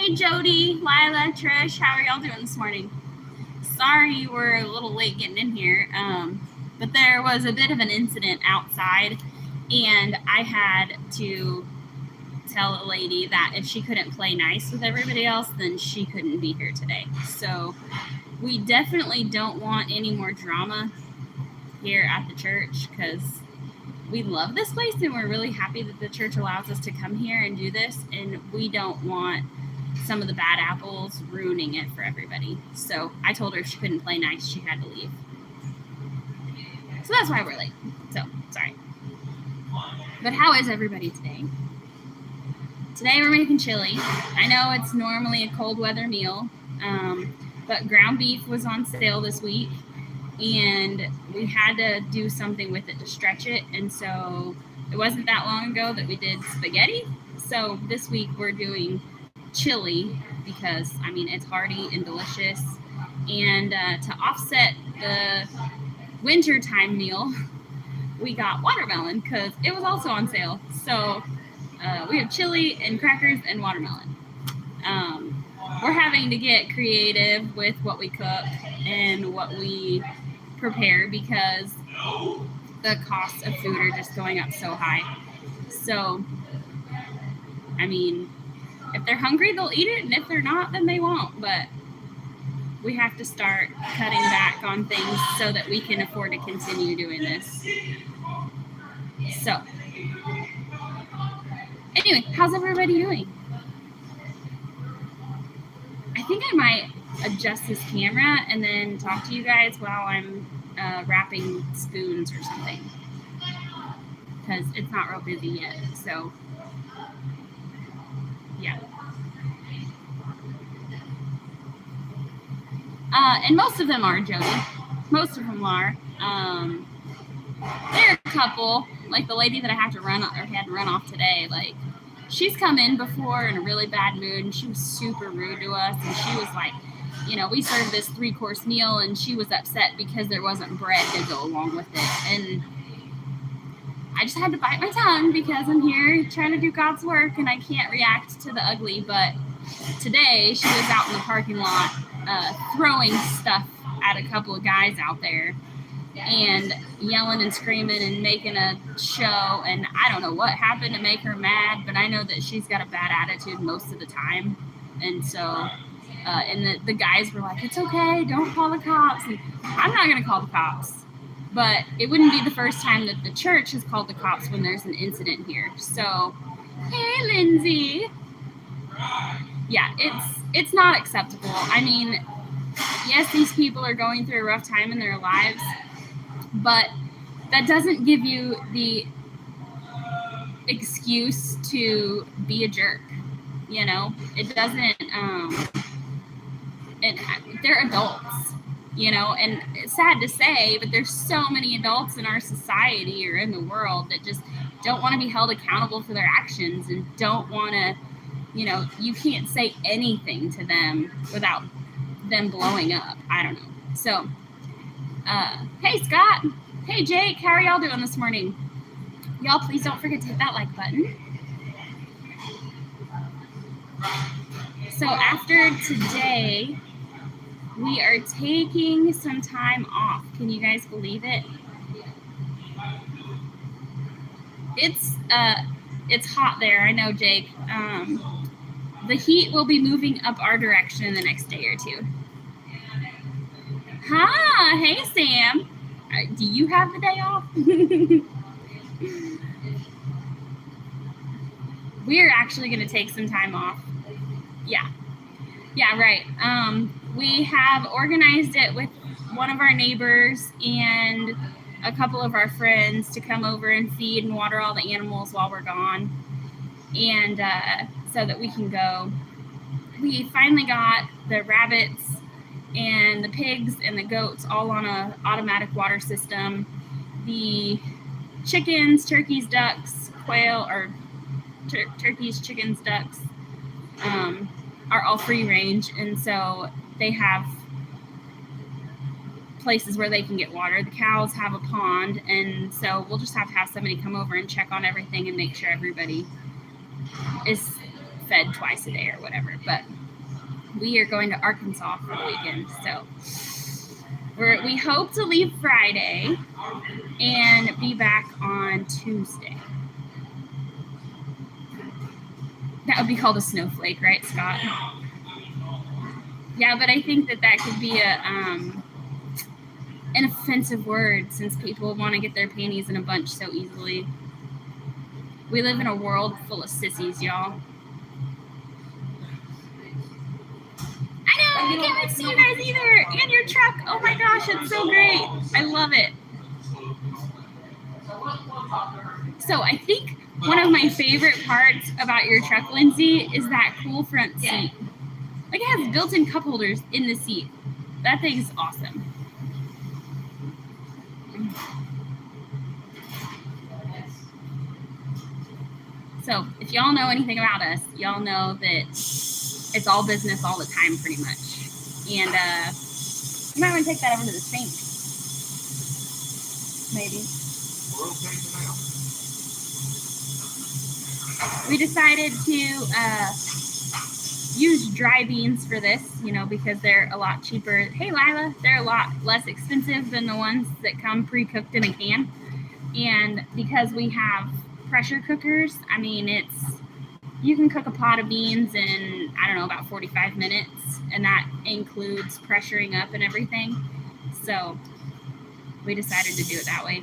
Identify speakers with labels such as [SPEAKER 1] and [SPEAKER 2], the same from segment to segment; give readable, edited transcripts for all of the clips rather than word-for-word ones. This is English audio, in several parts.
[SPEAKER 1] Hey Jody, Lila, Trish, how are y'all doing this morning? Sorry we're a little late getting in here, but there was a bit of an incident outside, and I had to tell a lady that if she couldn't play nice with everybody else, then she couldn't be here today. So we definitely don't want any more drama here at the church, because we love this place and we're really happy that the church allows us to come here and do this, and we don't want some of the bad apples ruining it for everybody. So I told her if she couldn't play nice, she had to leave. So that's why we're late. So sorry. But how is everybody today? Today we're making chili. I know it's normally a cold weather meal, but ground beef was on sale this week, and we had to do something with it to stretch it. And so it wasn't that long ago that we did spaghetti. So this week we're doing chili because, I mean, it's hearty and delicious. And to offset the wintertime meal, we got watermelon because it was also on sale. So we have chili and crackers and watermelon. We're having to get creative with what we cook and what we prepare because the costs of food are just going up so high. So, I mean, if they're hungry, they'll eat it, and if they're not, then they won't. But we have to start cutting back on things so that we can afford to continue doing this. So, anyway, how's everybody doing? I think I might adjust this camera and then talk to you guys while I'm wrapping spoons or something, because it's not real busy yet. So yeah. And most of them are, Jody. Most of them are. There are a couple, like the lady that I had to run off today. Like, she's come in before in a really bad mood, and she was super rude to us. And she was like, you know, we served this 3-course meal, and she was upset because there wasn't bread to go along with it. And I just had to bite my tongue because I'm here trying to do God's work, and I can't react to the ugly. But today she was out in the parking lot throwing stuff at a couple of guys out there and yelling and screaming and making a show. And I don't know what happened to make her mad, but I know that she's got a bad attitude most of the time. And so and the guys were like, it's okay, don't call the cops. And I'm not going to call the cops. But it wouldn't be the first time that the church has called the cops when there's an incident here. So, hey, Lindsay. Yeah, it's not acceptable. I mean, yes, these people are going through a rough time in their lives, but that doesn't give you the excuse to be a jerk. You know, it doesn't. And they're adults. You know, and it's sad to say, but there's so many adults in our society or in the world that just don't want to be held accountable for their actions and don't want to, you know, you can't say anything to them without them blowing up. I don't know. So, hey, Scott. Hey, Jake. How are y'all doing this morning? Y'all, please don't forget to hit that like button. So after today, we are taking some time off. Can you guys believe it? It's hot there. I know, Jake. The heat will be moving up our direction in the next day or two. Hi, hey, Sam. Do you have the day off? We're actually going to take some time off. Yeah, right. We have organized it with one of our neighbors and a couple of our friends to come over and feed and water all the animals while we're gone, and so that we can go. We finally got the rabbits and the pigs and the goats all on an automatic water system. The chickens, turkeys, ducks, quail, or turkeys, chickens, ducks are all free range, and so they have places where they can get water. The cows have a pond, and so we'll just have to have somebody come over and check on everything and make sure everybody is fed twice a day or whatever. But we are going to Arkansas for the weekend, so we hope to leave Friday and be back on Tuesday. That would be called a snowflake, right, Scott? Yeah, but I think that could be an offensive word since people want to get their panties in a bunch so easily. We live in a world full of sissies, y'all. I know, I can't wait to see you guys either. And your truck. Oh my gosh, it's so great. I love it. So I think one of my favorite parts about your truck, Lindsay, is that cool front seat. Like, it has built-in cup holders in the seat. That thing is awesome. So if y'all know anything about us, y'all know that it's all business all the time, pretty much. And you might want to take that over to the sink. Maybe.
[SPEAKER 2] We're okay for now.
[SPEAKER 1] We decided to use dry beans for this, because they're a lot cheaper. Hey, Lila, they're a lot less expensive than the ones that come pre-cooked in a can. And because we have pressure cookers, I mean, you can cook a pot of beans in, I don't know, about 45 minutes, and that includes pressuring up and everything. So we decided to do it that way.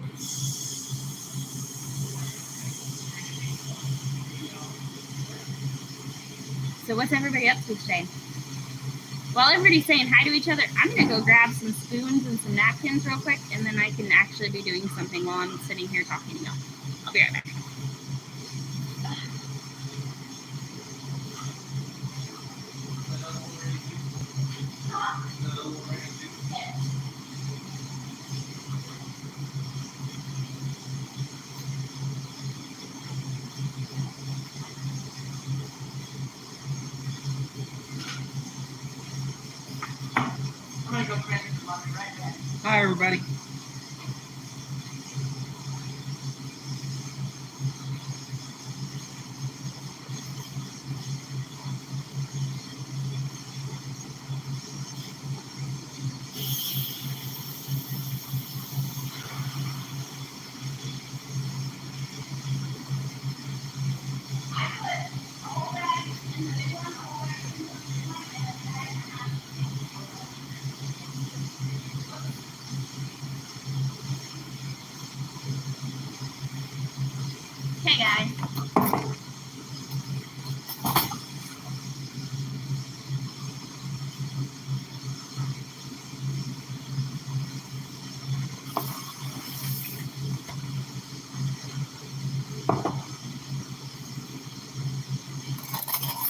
[SPEAKER 1] So what's everybody up to today? While everybody's saying hi to each other, I'm going to go grab some spoons and some napkins real quick, and then I can actually be doing something while I'm sitting here talking to y'all. I'll be right back.
[SPEAKER 2] Hi, everybody.
[SPEAKER 1] Hey, guys.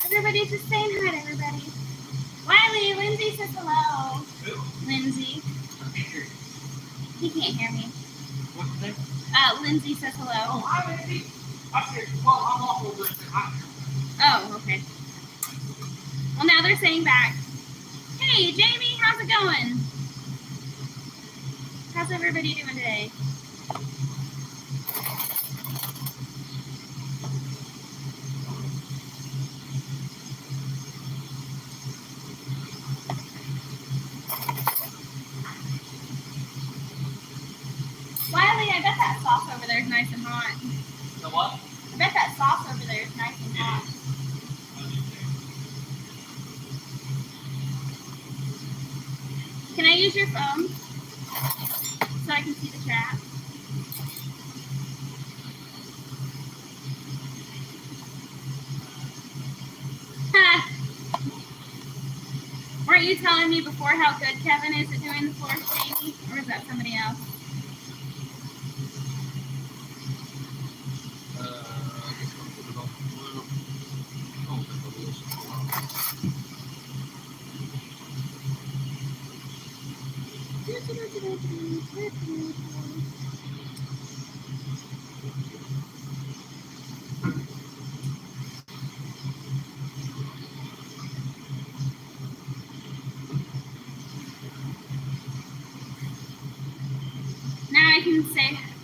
[SPEAKER 1] Everybody's just saying hi to everybody. Wiley, Lindsay says hello.
[SPEAKER 2] Who?
[SPEAKER 1] Lindsay. He can't hear me.
[SPEAKER 2] What's the name?
[SPEAKER 1] Lindsay says hello.
[SPEAKER 2] Oh, hi, Lindsay. I said, well, I'm off over there.
[SPEAKER 1] Oh, okay. Well, now they're saying back. Hey, Jamie, how's it going? How's everybody doing today? Wiley, I bet that sauce over there is nice and hot.
[SPEAKER 2] The what?
[SPEAKER 1] I bet that sauce over there is nice and hot. Can I use your phone so I can see the chat? Weren't you telling me before how good Kevin is at doing the floors, Jamie? Or is that somebody else?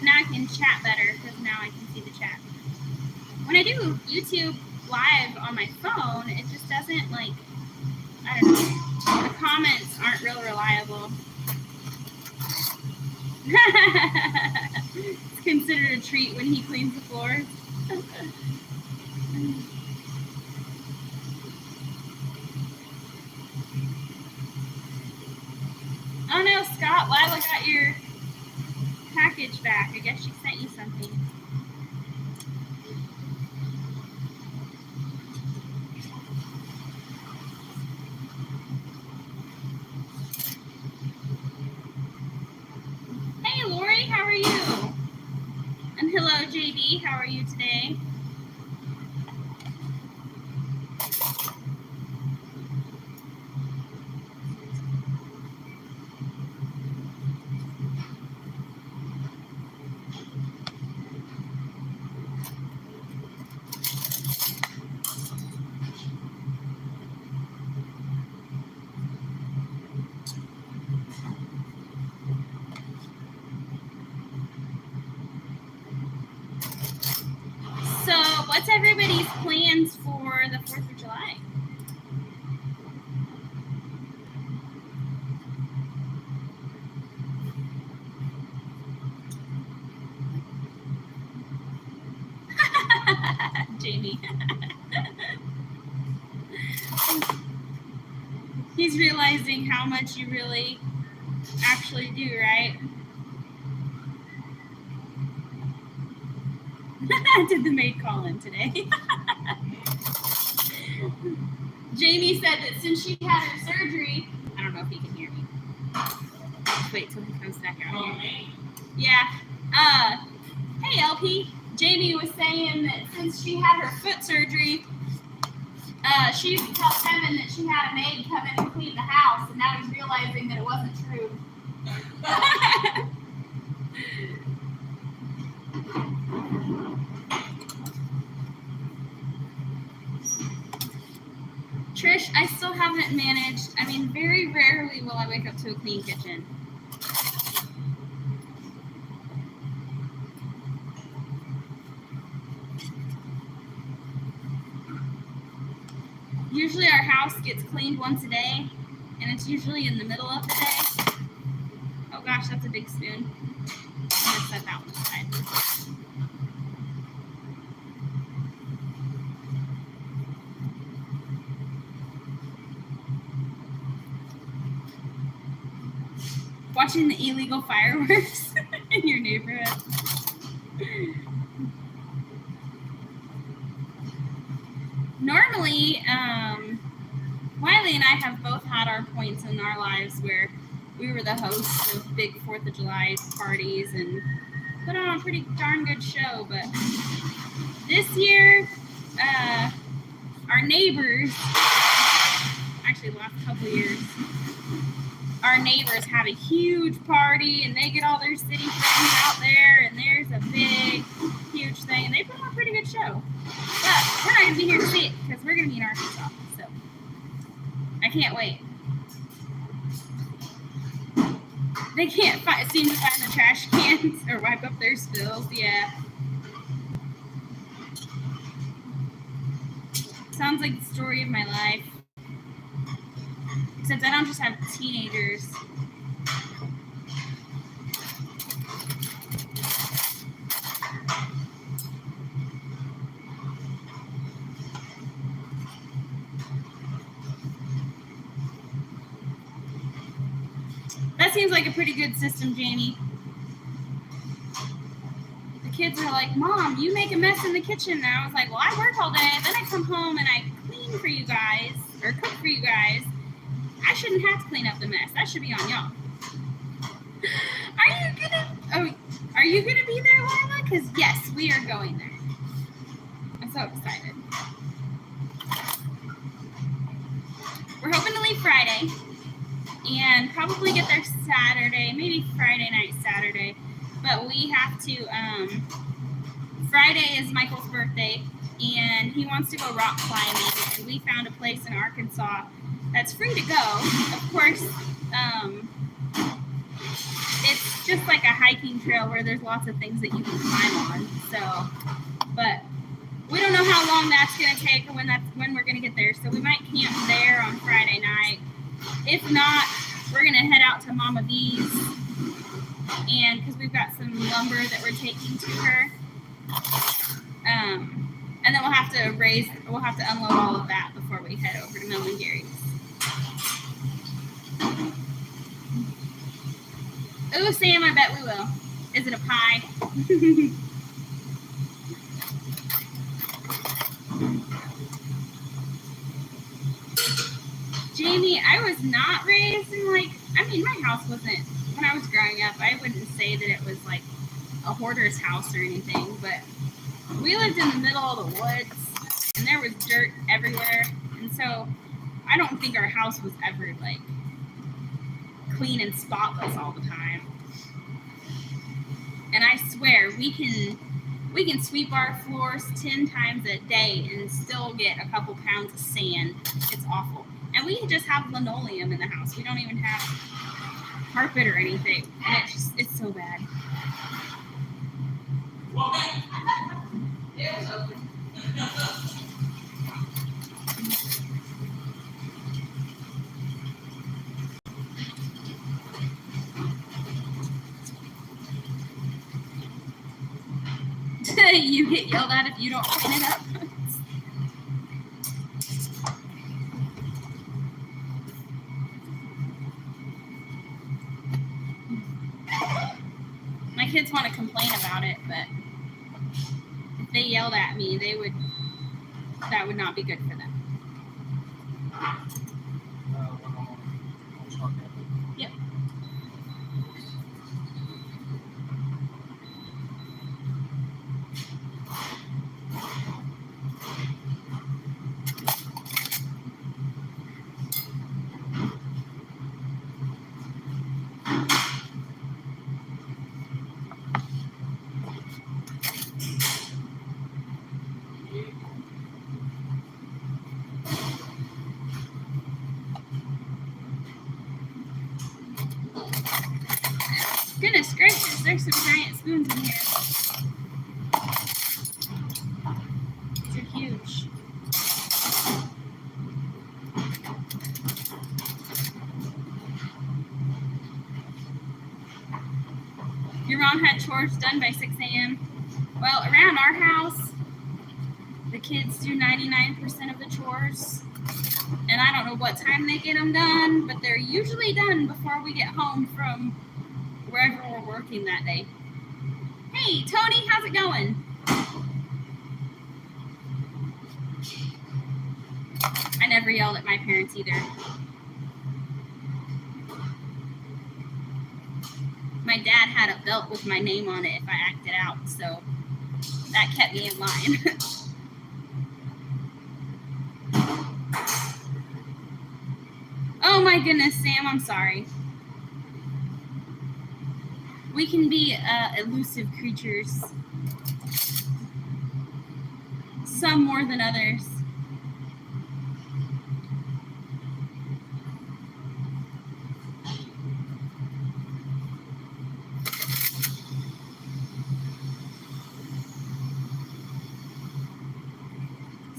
[SPEAKER 1] Now I can chat better because now I can see the chat. When I do YouTube live on my phone, it just doesn't, like, I don't know. The comments aren't real reliable. It's considered a treat when he cleans the floors. Oh no, Scott, Lila got your package back. I guess she sent you something. Hey Lori, how are you? And hello JD, how are you today? So, what's everybody's plans for the 4th of July? Jamie. He's realizing how much you really actually do, right? Did the maid call in today? Jamie said that since she had her surgery, I don't know if he can hear me. Let's wait till he comes back out here. Yeah. Hey LP. Jamie was saying that since she had her foot surgery, she used to tell Kevin that she had a maid come in and clean the house, and now he's realizing that it wasn't true. Trish, I still haven't managed. I mean, very rarely will I wake up to a clean kitchen. Usually our house gets cleaned once a day, and it's usually in the middle of the day. Oh gosh, that's a big spoon. I'm gonna set that one aside. Watching the illegal fireworks in your neighborhood. Normally, Wiley and I have both had our points in our lives where we were the hosts of big 4th of July parties and put on a pretty darn good show. But this year, our neighbors, actually the last couple of years, our neighbors have a huge party and they get all their city friends out there and there's a big, huge thing. And they put on a pretty good show. But we're not going to be here to see it because we're going to be in Arkansas. So I can't wait. They can't seem to find the trash cans or wipe up their spills. Yeah. Sounds like the story of my life. Except I don't just have teenagers. That seems like a pretty good system, Jamie. The kids are like, Mom, you make a mess in the kitchen. And I was like, well, I work all day. Then I come home and I clean for you guys or cook for you guys. I shouldn't have to clean up the mess. That should be on y'all. Are you gonna be there, Lila? Because yes, we are going there. I'm so excited. We're hoping to leave Friday and probably get there Saturday, maybe Friday night, Saturday. But we have to. Friday is Michael's birthday, and he wants to go rock climbing. And we found a place in Arkansas that's free to go. Of course, it's just like a hiking trail where there's lots of things that you can climb on. So, but we don't know how long that's going to take or when we're going to get there. So we might camp there on Friday night. If not, we're going to head out to Mama V's, and because we've got some lumber that we're taking to her. And then we'll have to unload all of that before we head over to Mel and Gary's. Oh, Sam, I bet we will. Is it a pie? Jamie, I was not raised in my house wasn't, when I was growing up, I wouldn't say that it was like a hoarder's house or anything, but we lived in the middle of the woods and there was dirt everywhere. And so I don't think our house was ever like clean and spotless all the time. And I swear we can sweep our floors 10 times a day and still get a couple pounds of sand. It's awful. And we just have linoleum in the house. We don't even have carpet or anything. And it's so bad. It was open. You get yelled at if you don't clean it up. My kids want to complain about it, but if they yelled at me, that would not be good for them. Yep. Goodness gracious, there's some giant spoons in here. They're huge. Your mom had chores done by 6 a.m. Well, around our house, the kids do 99% of the chores. And I don't know what time they get them done, but they're usually done before we get home from wherever we're working that day. Hey, Tony, how's it going? I never yelled at my parents either. My dad had a belt with my name on it if I acted out, so that kept me in line. Oh my goodness, Sam, I'm sorry. We can be elusive creatures. Some more than others.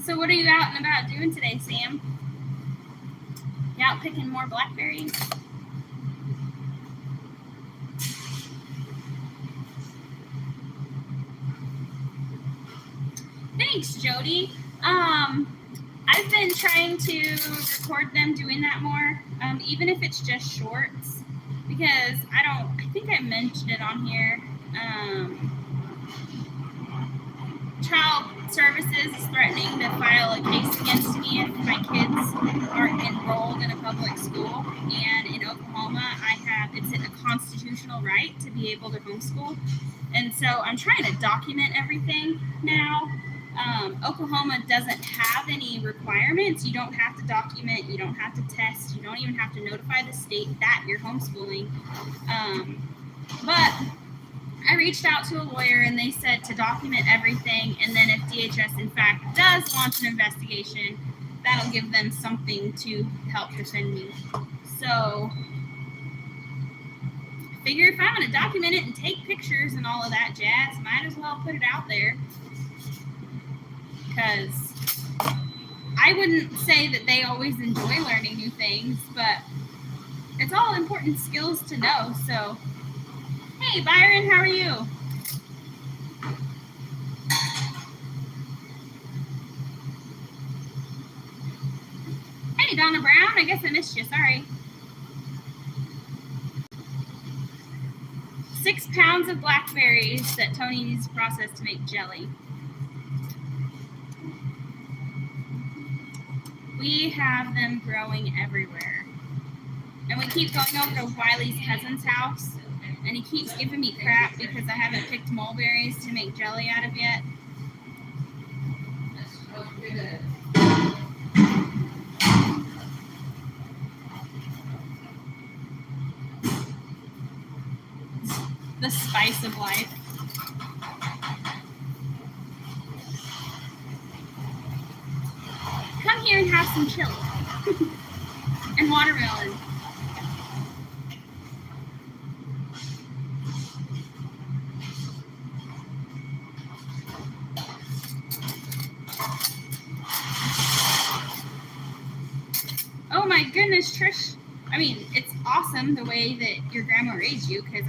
[SPEAKER 1] So what are you out and about doing today, Sam? You out picking more blackberries? Thanks, Jody. I've been trying to record them doing that more, even if it's just shorts, because I think I mentioned it on here. Child Services is threatening to file a case against me if my kids aren't enrolled in a public school. And in Oklahoma, it's a constitutional right to be able to homeschool. And so I'm trying to document everything now. Oklahoma doesn't have any requirements. You don't have to document. You don't have to test. You don't even have to notify the state that you're homeschooling. But I reached out to a lawyer and they said to document everything, and then if DHS in fact does launch an investigation, that'll give them something to help defend me. So I figure if I'm going to document it and take pictures and all of that jazz, might as well put it out there. because I wouldn't say that they always enjoy learning new things, but it's all important skills to know. So, hey, Byron, how are you? Hey, Donna Brown, I guess I missed you. Sorry. 6 pounds of blackberries that Tony needs to process to make jelly. We have them growing everywhere. And we keep going over to Wiley's cousin's house, and he keeps giving me crap because I haven't picked mulberries to make jelly out of yet. The spice of life. Come here and have some chili. And watermelon. Oh my goodness, Trish. I mean, it's awesome the way that your grandma raised you, because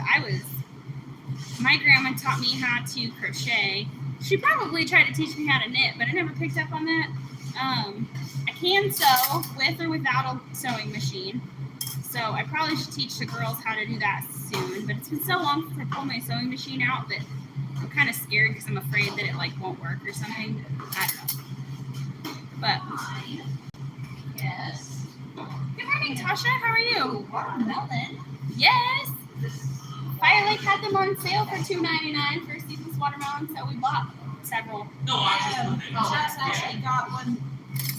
[SPEAKER 1] my grandma taught me how to crochet. She probably tried to teach me how to knit, but I never picked up on that. I can sew with or without a sewing machine. So I probably should teach the girls how to do that soon, but it's been so long since I pulled my sewing machine out that I'm kind of scared because I'm afraid that it won't work or something. I don't know. But
[SPEAKER 3] Yes.
[SPEAKER 1] Good morning, Tasha. How are you?
[SPEAKER 3] Watermelon.
[SPEAKER 1] Yes. Fire Lake had them on sale for $2.99 for seedless watermelon, so we bought several.
[SPEAKER 2] No, I
[SPEAKER 3] Just actually got one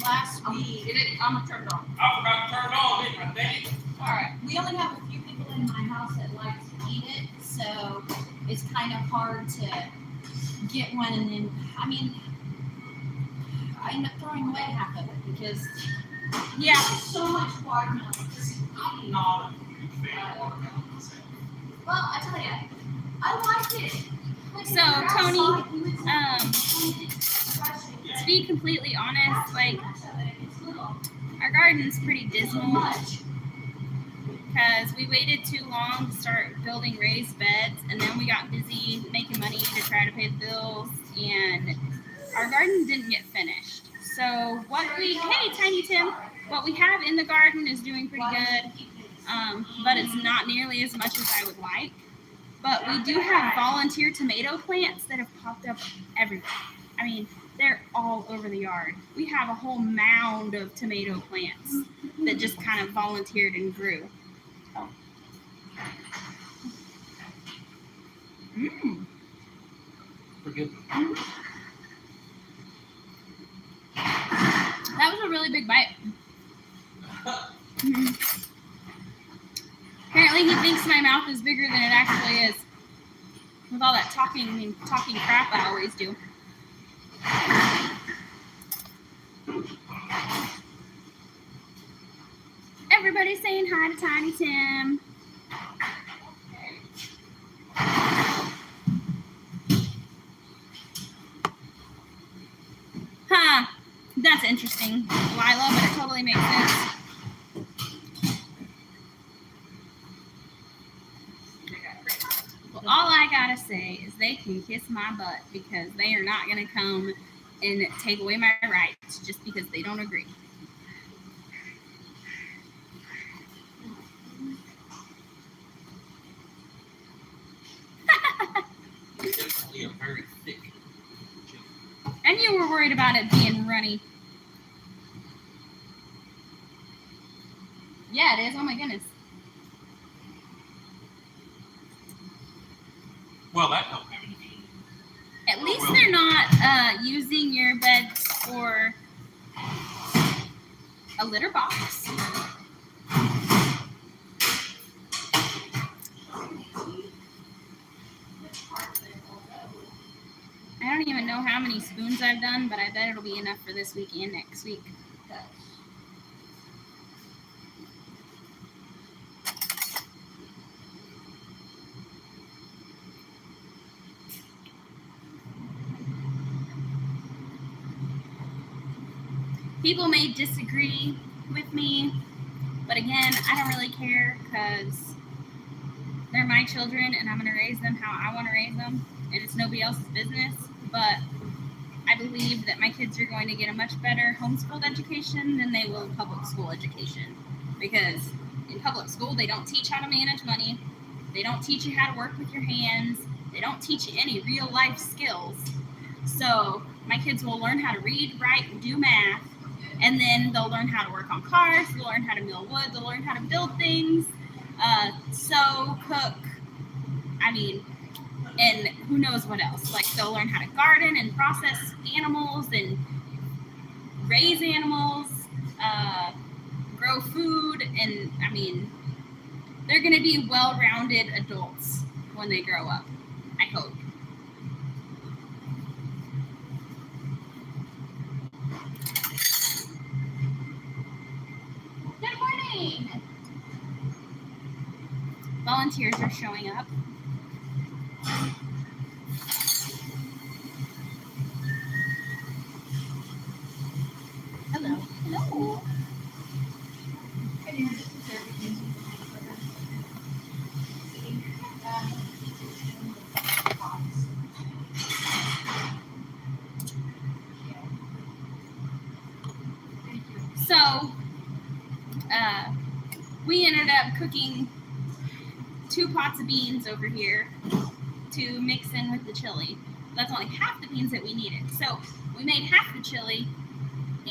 [SPEAKER 3] last week.
[SPEAKER 2] I'm gonna turn it on. I forgot to turn it on, didn't I? Dang it.
[SPEAKER 3] All right. We only have a few people in my house that like to eat it, so it's kind of hard to get one. And then, I mean, I end up throwing away half of it because
[SPEAKER 1] Yeah.
[SPEAKER 3] there's so much watermelon.
[SPEAKER 2] I'm not a big fan of watermelon myself.
[SPEAKER 3] Well, I tell you, I like it. Like,
[SPEAKER 1] So,
[SPEAKER 3] when you're
[SPEAKER 1] Tony,
[SPEAKER 3] outside, you would
[SPEAKER 1] to be completely honest, our garden's pretty dismal because we waited too long to start building raised beds, and then we got busy making money to try to pay the bills, and our garden didn't get finished. So hey Tiny Tim, what we have in the garden is doing pretty good, but it's not nearly as much as I would like. But we do have volunteer tomato plants that have popped up everywhere. I mean, they're all over the yard. We have a whole mound of tomato plants that just kind of volunteered and grew.
[SPEAKER 2] Forgive me.
[SPEAKER 1] That was a really big bite. Apparently he thinks my mouth is bigger than it actually is. With all that talking crap I always do. Everybody's saying hi to Tiny Tim. Huh. That's interesting, Lila, but it totally makes sense. Well, all I gotta say is they can kiss my butt because they are not gonna come and take away my rights just because they don't agree.
[SPEAKER 2] It's definitely a very thick chicken.
[SPEAKER 1] And you were worried about it being runny. Yeah, it is. Oh my goodness.
[SPEAKER 2] Well, that don't have anything.
[SPEAKER 1] At least they're not using your beds for a litter box. I don't even know how many spoons I've done, but I bet it'll be enough for this week and next week. People may disagree with me, but again, I don't really care because they're my children and I'm going to raise them how I want to raise them, and it's nobody else's business. But I believe that my kids are going to get a much better homeschooled education than they will public school education, because in public school they don't teach how to manage money, they don't teach you how to work with your hands, they don't teach you any real life skills. So my kids will learn how to read, write, and do math, and then they'll learn how to work on cars, they'll learn how to mill wood, they'll learn how to build things, sew, cook, and who knows what else. Like, they'll learn how to garden and process animals and raise animals, grow food, and they're going to be well-rounded adults when they grow up, I hope.
[SPEAKER 3] Good morning.
[SPEAKER 1] Volunteers are showing up.
[SPEAKER 3] Hello.
[SPEAKER 1] Hello. So, we ended up cooking 2 pots of beans over here to mix in with the chili. That's only half the beans that we needed. So we made half the chili,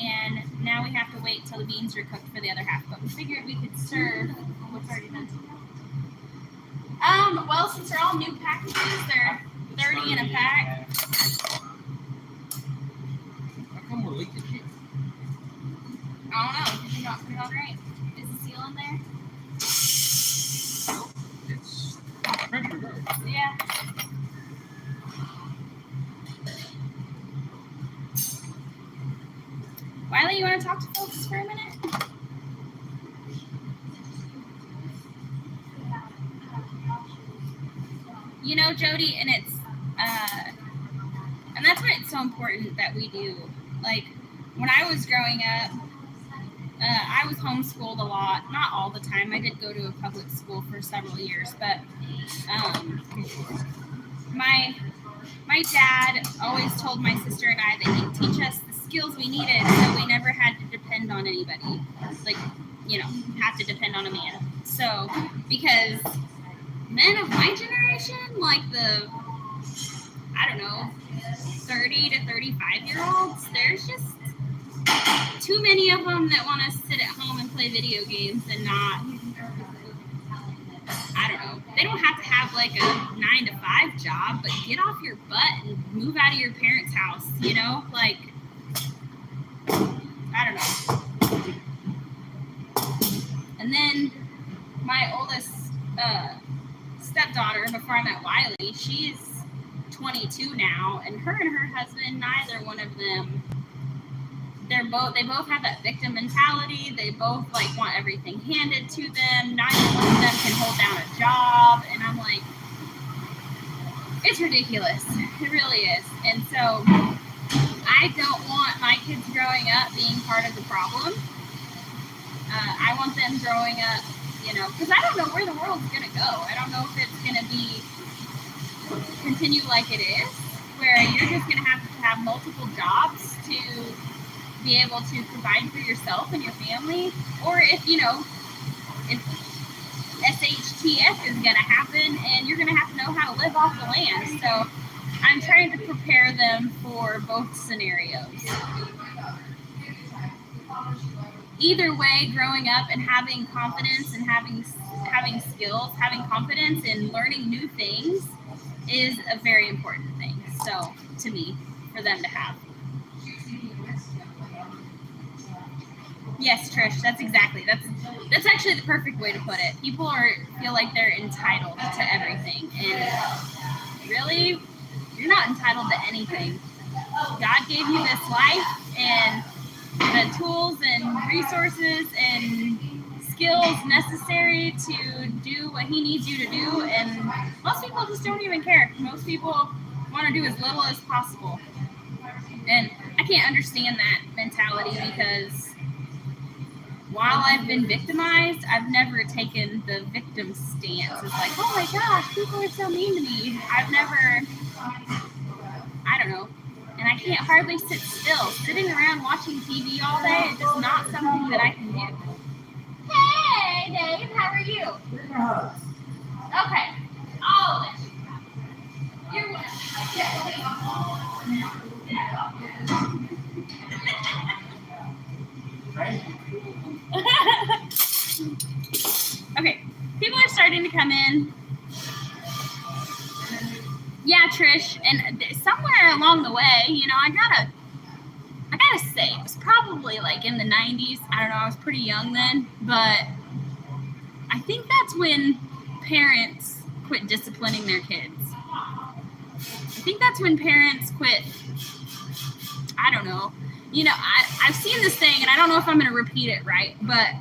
[SPEAKER 1] and now we have to wait till the beans are cooked for the other half. But we figured we could serve what's already done. Well, since they're all new packages, they're 30 in a pack.
[SPEAKER 2] How come we're leaking heat?
[SPEAKER 1] I don't know. Did you not put it on right? Is the seal in there?
[SPEAKER 2] It's pressure good.
[SPEAKER 1] Yeah. Wiley, you want to talk to folks for a minute? You know, Jody, and and that's why it's so important that we do. Like, when I was growing up, I was homeschooled a lot. Not all the time. I did go to a public school for several years, but my dad always told my sister and I that he'd teach us the skills we needed, so we never had to depend on anybody. Like, have to depend on a man. So, because men of my generation, like the, 30 to 35-year-olds, there's just too many of them that want to sit at home and play video games and not, they don't have to have like a 9-to-5 job, but get off your butt and move out of your parents' house, like, And then my oldest stepdaughter, before I met Wiley, she's 22 now, and her husband, neither one of them, they both have that victim mentality. They both want everything handed to them. Neither one of them can hold down a job, and I'm like, it's ridiculous. It really is. And so I don't want my kids growing up being part of the problem. I want them growing up, because I don't know where the world's going to go. I don't know if it's going to continue like it is, where you're just going to have multiple jobs to be able to provide for yourself and your family, or if SHTF is going to happen and you're going to have to know how to live off the land. So I'm trying to prepare them for both scenarios. Either way, growing up and having confidence and having skills, having confidence in learning new things is a very important thing. So, to me, for them to have. Yes, Trish, that's actually the perfect way to put it. People feel like they're entitled to everything, and really, you're not entitled to anything. God gave you this life and the tools and resources and skills necessary to do what he needs you to do, and most people just don't even care. Most people want to do as little as possible, and I can't understand that mentality. mentality because while I've been victimized, I've never taken the victim stance. It's like, oh my gosh, people are so mean to me. I've never, I don't know. And I can't hardly sit still. Sitting around watching TV all day is just not something that I can do. Hey, Dave, how are you? Okay. I'll let you have it. You're Okay, people are starting to come in. Yeah, Trish, and somewhere along the way, I gotta say, it was probably like in the 90s. I don't know, I was pretty young then, but I think that's when parents quit disciplining their kids. I think that's when parents quit, I don't know. I've seen this thing, and I don't know if I'm going to repeat it right, but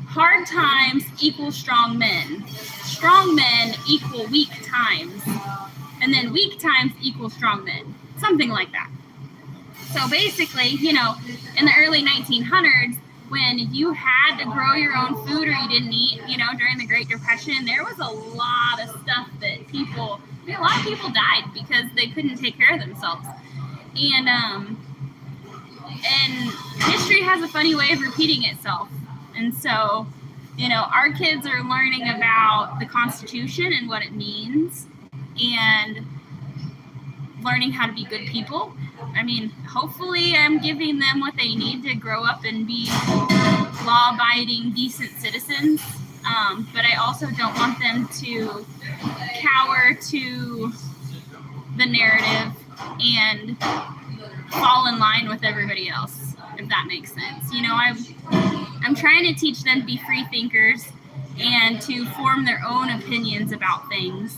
[SPEAKER 1] hard times equal strong men. Strong men equal weak times. And then weak times equal strong men. Something like that. So basically, in the early 1900s, when you had to grow your own food or you didn't eat, during the Great Depression, there was a lot of stuff that a lot of people died because they couldn't take care of themselves. And history has a funny way of repeating itself. And so, our kids are learning about the Constitution and what it means and learning how to be good people. I mean, hopefully I'm giving them what they need to grow up and be law-abiding, decent citizens. But I also don't want them to cower to the narrative and fall in line with everybody else, if that makes sense. I'm trying to teach them to be free thinkers and to form their own opinions about things.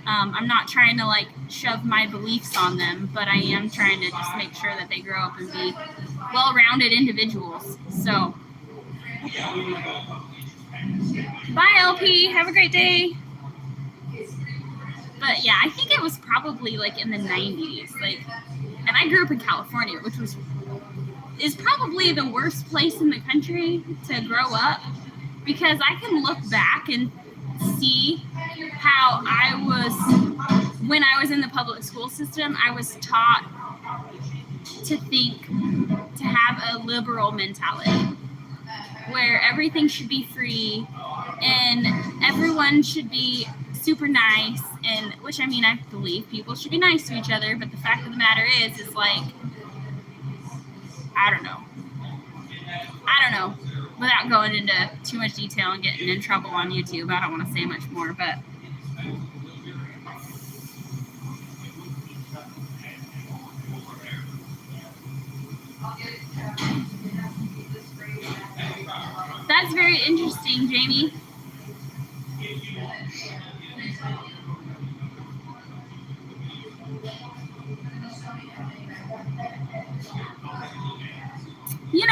[SPEAKER 1] I'm not trying to shove my beliefs on them, but I am trying to just make sure that they grow up and be well-rounded individuals. So, bye, LP. Have a great day. But yeah, I think it was probably in the 90s. And I grew up in California, which is probably the worst place in the country to grow up, because I can look back and see how when I was in the public school system, I was taught to have a liberal mentality where everything should be free and everyone should be super nice, and which I believe people should be nice to each other, but the fact of the matter is I don't know. Without going into too much detail and getting in trouble on YouTube, I don't want to say much more, but that's very interesting, Jamie.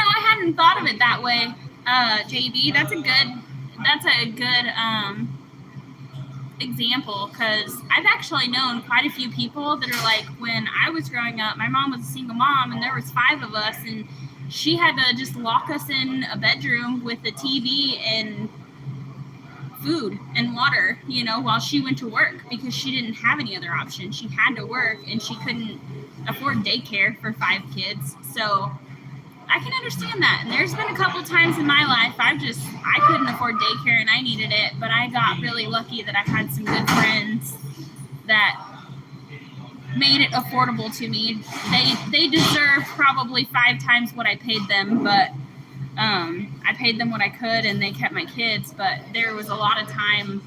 [SPEAKER 1] I hadn't thought of it that way, JB. That's a good example, because I've actually known quite a few people that are when I was growing up, my mom was a single mom, and there was 5 of us, and she had to just lock us in a bedroom with the TV and food and water, while she went to work, because she didn't have any other option. She had to work, and she couldn't afford daycare for 5 kids. So I can understand that. And there's been a couple times in my life I couldn't afford daycare and I needed it, but I got really lucky that I had some good friends that made it affordable to me. They deserve probably 5 times what I paid them, but I paid them what I could and they kept my kids. But there was a lot of time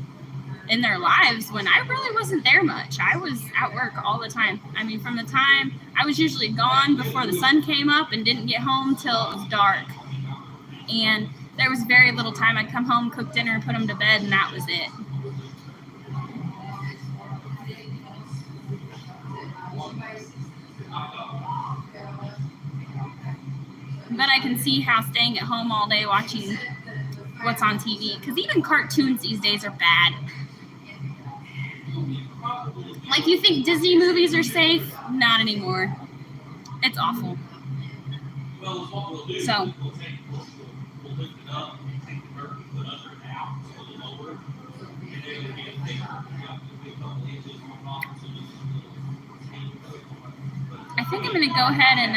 [SPEAKER 1] in their lives when I really wasn't there much. I was at work all the time. From the time I was usually gone before the sun came up and didn't get home till it was dark. And there was very little time. I'd come home, cook dinner, and put them to bed, and that was it. But I can see how staying at home all day watching what's on TV, because even cartoons these days are bad. You think Disney movies are safe? Not anymore. It's awful.
[SPEAKER 2] Well, what we'll do is
[SPEAKER 1] So.
[SPEAKER 2] we'll lift it up and take the dirt and put under it out, so it'll lower it. And then it'll get thicker. It'll be a couple inches on top, so it's
[SPEAKER 1] I think I'm gonna go ahead and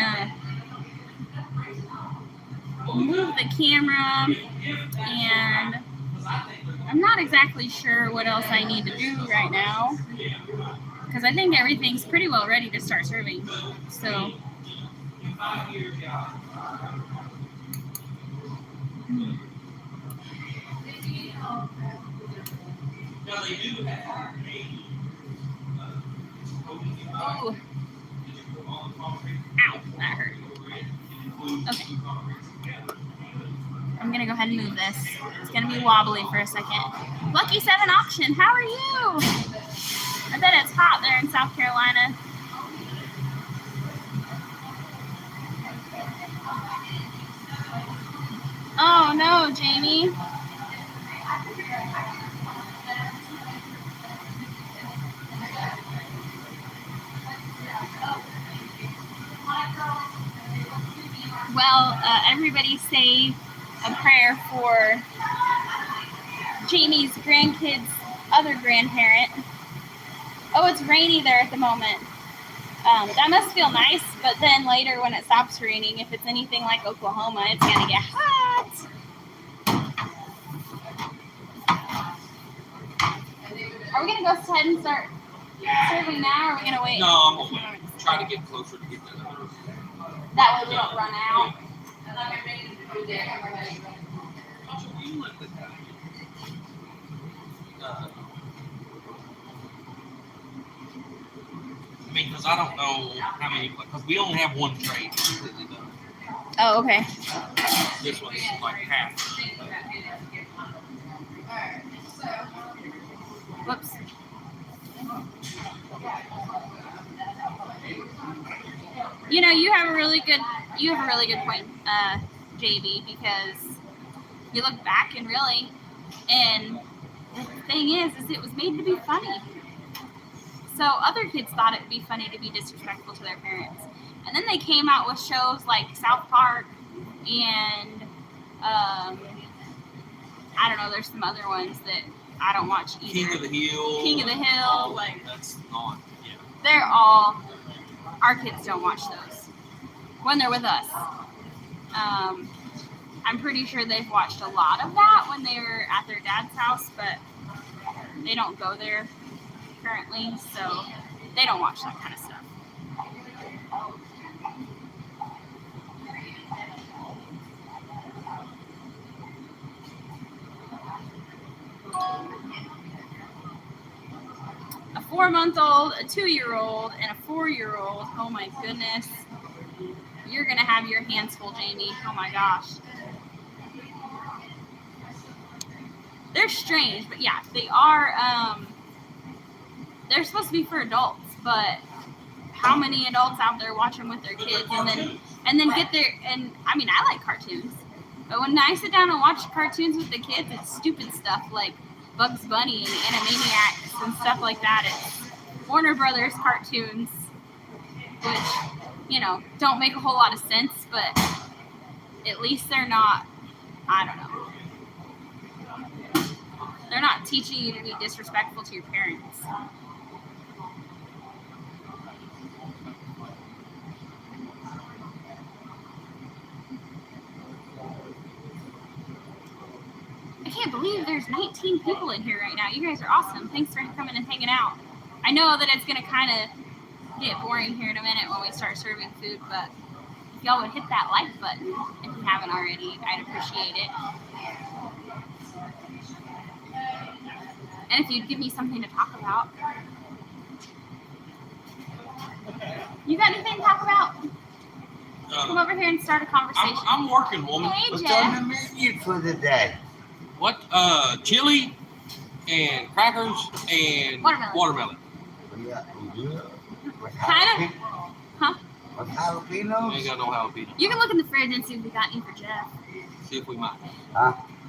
[SPEAKER 1] move the camera, and I'm not exactly sure what else I need to do right now, because I think everything's pretty well ready to start serving. So.
[SPEAKER 2] Now they do have
[SPEAKER 1] Oh. Ow, that hurt. Okay. I'm gonna go ahead and move this. It's gonna be wobbly for a second. Lucky 7 auction, how are you? I bet it's hot there in South Carolina. Oh no, Jamie. Well, everybody say a prayer for Jamie's grandkids' other grandparent. Oh, it's rainy there at the moment. That must feel nice, but then later when it stops raining, if it's anything like Oklahoma, it's gonna get hot. Are we gonna go ahead and start serving now, or are we gonna wait?
[SPEAKER 2] No, I'm gonna try to get closer to get that other.
[SPEAKER 1] That way we don't run out.
[SPEAKER 2] I mean, because I don't know how many, because we only have one tray completely done.
[SPEAKER 1] Oh, okay.
[SPEAKER 2] This one's like half.
[SPEAKER 1] Whoops. You know, you have a really good point, JB, because you look back and really, and the thing is it was made to be funny. So other kids thought it would be funny to be disrespectful to their parents. And then they came out with shows like South Park and, I don't know, there's some other ones that I don't watch either.
[SPEAKER 2] King of the Hill.
[SPEAKER 1] King of the Hill. Like,
[SPEAKER 2] that's not, yeah.
[SPEAKER 1] They're all, our kids don't watch those when they're with us. I'm pretty sure they've watched a lot of that when they were at their dad's house, but they don't go there currently, so they don't watch that kind of stuff. A 4-month-old, a 2-year-old, and a 4-year-old. Oh my goodness. You're going to have your hands full, Jamie. Oh my gosh. They're strange, but yeah, they are, they're supposed to be for adults, but how many adults out there watch them with their kids and then get their, and I mean, I like cartoons, but when I sit down and watch cartoons with the kids, it's stupid stuff like Bugs Bunny and Animaniacs and stuff like that. It's Warner Brothers cartoons, which, you know, don't make a whole lot of sense, but at least they're not, I don't know. They're not teaching you to be disrespectful to your parents. I can't believe there's 19 people in here right now. You guys are awesome. Thanks for coming and hanging out. I know that it's going to kind of get boring here in a minute when we start serving food, but if y'all would hit that like button if you haven't already, I'd appreciate it. And if you'd give me something to talk about. You got anything to talk about? Come over here and start a conversation.
[SPEAKER 2] I'm working, woman.
[SPEAKER 1] Hey,
[SPEAKER 4] What's
[SPEAKER 1] Jeff.
[SPEAKER 4] on the menu for the day?
[SPEAKER 2] What? Chili and crackers and watermelon.
[SPEAKER 4] With
[SPEAKER 1] Kinda. Huh?
[SPEAKER 4] With
[SPEAKER 2] We
[SPEAKER 4] jalapenos?
[SPEAKER 2] ain't got no jalapeno.
[SPEAKER 1] You can look in the fridge and see if we got any for Jeff.
[SPEAKER 2] See if we might.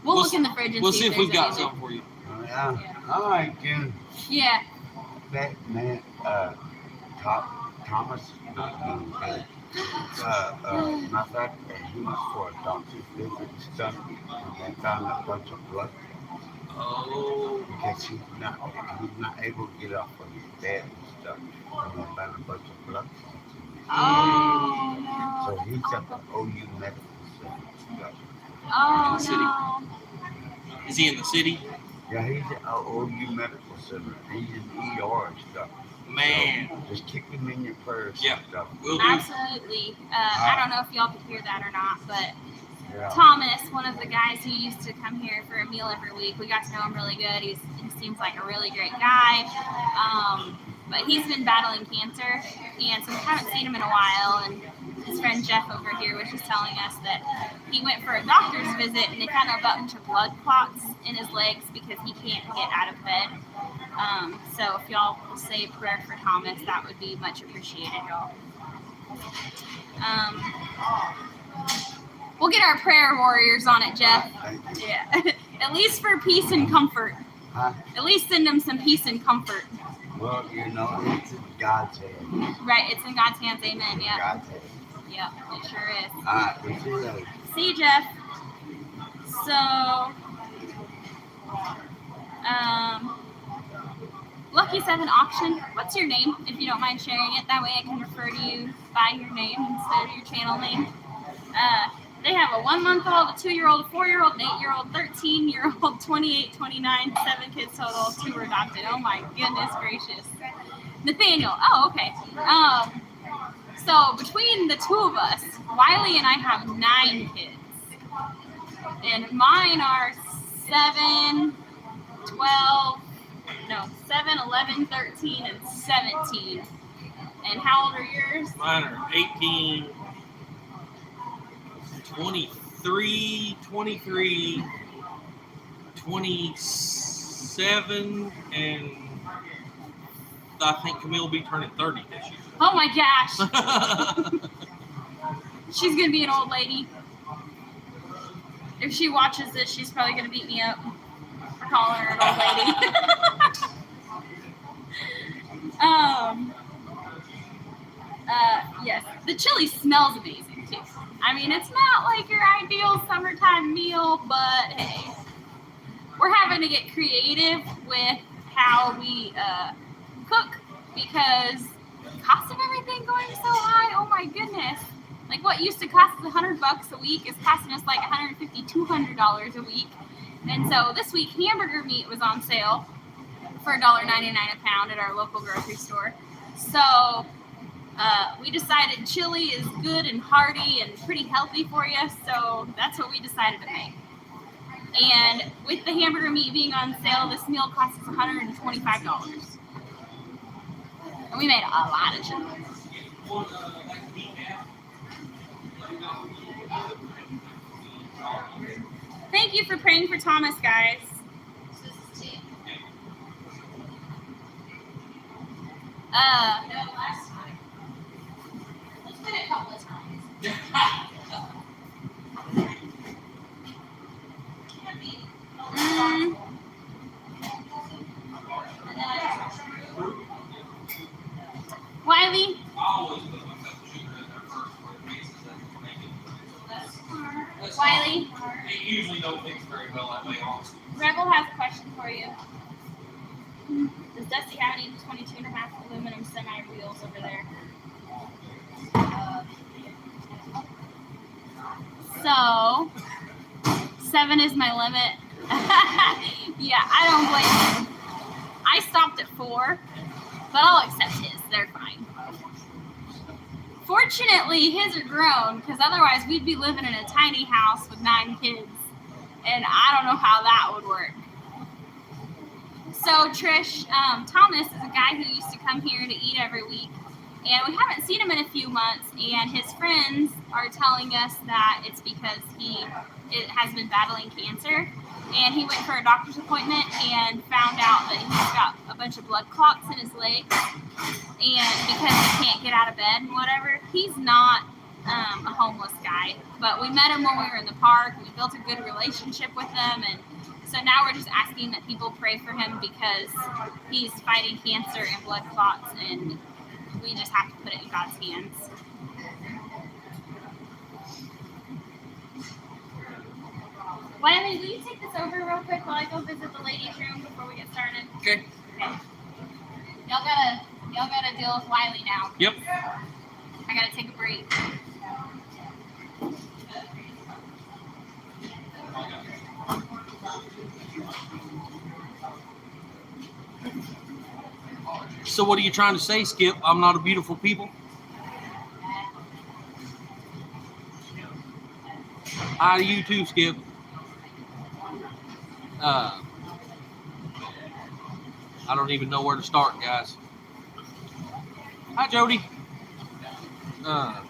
[SPEAKER 1] We'll look in the fridge and
[SPEAKER 2] We'll
[SPEAKER 1] see
[SPEAKER 2] see
[SPEAKER 1] if
[SPEAKER 2] if we
[SPEAKER 1] there's
[SPEAKER 2] got
[SPEAKER 1] anything.
[SPEAKER 2] something for you.
[SPEAKER 4] Oh, yeah. I like you.
[SPEAKER 1] Yeah.
[SPEAKER 4] That man, Thomas. Matter of fact, he was for a doctor's visit and stuff, and they found a bunch of blood
[SPEAKER 2] Oh.
[SPEAKER 4] because he's not able to get off of his bed and stuff, and they found a bunch of blood.
[SPEAKER 1] Oh
[SPEAKER 4] So
[SPEAKER 1] no.
[SPEAKER 4] he's at the OU Medical Center.
[SPEAKER 1] Oh
[SPEAKER 2] In the city.
[SPEAKER 1] no.
[SPEAKER 2] Is he in the city?
[SPEAKER 4] Yeah, he's at OU Medical Center. He's in ER and stuff.
[SPEAKER 2] Man.
[SPEAKER 4] So just keep him in your prayers
[SPEAKER 2] Yeah.
[SPEAKER 4] and stuff.
[SPEAKER 2] Will do.
[SPEAKER 1] Absolutely. I don't know if y'all could hear that or not, but
[SPEAKER 4] Yeah.
[SPEAKER 1] Thomas, one of the guys who used to come here for a meal every week, we got to know him really good. He seems like a really great guy. But he's been battling cancer, and so we haven't seen him in a while. And his friend Jeff over here was just telling us that he went for a doctor's visit, and they found a bunch of blood clots in his legs because he can't get out of bed. So if y'all will say a prayer for Thomas, that would be much appreciated, y'all. We'll get our prayer warriors on it, Jeff.
[SPEAKER 4] Thank you.
[SPEAKER 1] Yeah. At least for peace and comfort.
[SPEAKER 4] Huh?
[SPEAKER 1] At least send them some peace and comfort.
[SPEAKER 4] Well, it's in God's hands.
[SPEAKER 1] Right, it's in God's hands, amen. Yeah,
[SPEAKER 4] God's hands.
[SPEAKER 1] yeah, it sure is.
[SPEAKER 4] All right, we'll see you later.
[SPEAKER 1] See you, Jeff. So, Lucky 7 auction. What's your name, if you don't mind sharing it? That way I can refer to you by your name instead of your channel name. They have a 1-month-old, a 2-year-old, a 4-year-old, an 8-year-old, 13-year-old, 28, 29, 7 kids total, 2 were adopted. Oh my goodness gracious. Nathaniel. Oh, okay. So between the two of us, Wiley and I have 9 kids. And mine are 7, 11, 13, and 17. And how old are yours?
[SPEAKER 2] Mine are 18, 23, 27, and I think Camille will be turning 30 this year.
[SPEAKER 1] Oh my gosh. She's going to be an old lady. If she watches this, she's probably going to beat me up for calling her an old lady. Yes, the chili smells amazing too. I mean, it's not like your ideal summertime meal, but hey, we're having to get creative with how we cook because the cost of everything going so high. Oh my goodness. Like what used to cost us $100 a week is costing us like $150, $200 a week. And so this week, hamburger meat was on sale for $1.99 a pound at our local grocery store. So we decided chili is good and hearty and pretty healthy for you. So that's what we decided to make. And with the hamburger meat being on sale, this meal cost us $125. And we made a lot of chili. Thank you for praying for Thomas, guys.
[SPEAKER 3] No, last time. It's been a couple of times. And then I
[SPEAKER 1] Wiley, Wiley,
[SPEAKER 2] They usually don't mix very well that way, honestly.
[SPEAKER 1] Rebel has a question for you. Does Dusty have any 22.5 aluminum semi-reels over there? So, 7 is my limit. Yeah, I don't blame him. I stopped at 4, but I'll accept his. They're fine. Fortunately, his are grown, because otherwise we'd be living in a tiny house with 9 kids, and I don't know how that would work. So, Trish, Thomas is a guy who used to come here to eat every week, and we haven't seen him in a few months, and his friends are telling us that it's because he has been battling cancer, and he went for a doctor's appointment and found out that he's got a bunch of blood clots in his legs, and because he can't get out of bed and whatever, he's not a homeless guy, but we met him when we were in the park, we built a good relationship with him, and so now we're just asking that people pray for him because he's fighting cancer and blood clots, and we just have to put it in God's hands. Wiley, will you take this over real quick while I go visit the ladies' room before we get started?
[SPEAKER 5] Okay.
[SPEAKER 1] Y'all gotta deal with Wiley now.
[SPEAKER 5] Yep.
[SPEAKER 1] I gotta take a break.
[SPEAKER 5] So what are you trying to say, Skip? I'm not a beautiful people? Hi to you too, Skip. I don't even know where to start, guys. Hi, Jody. I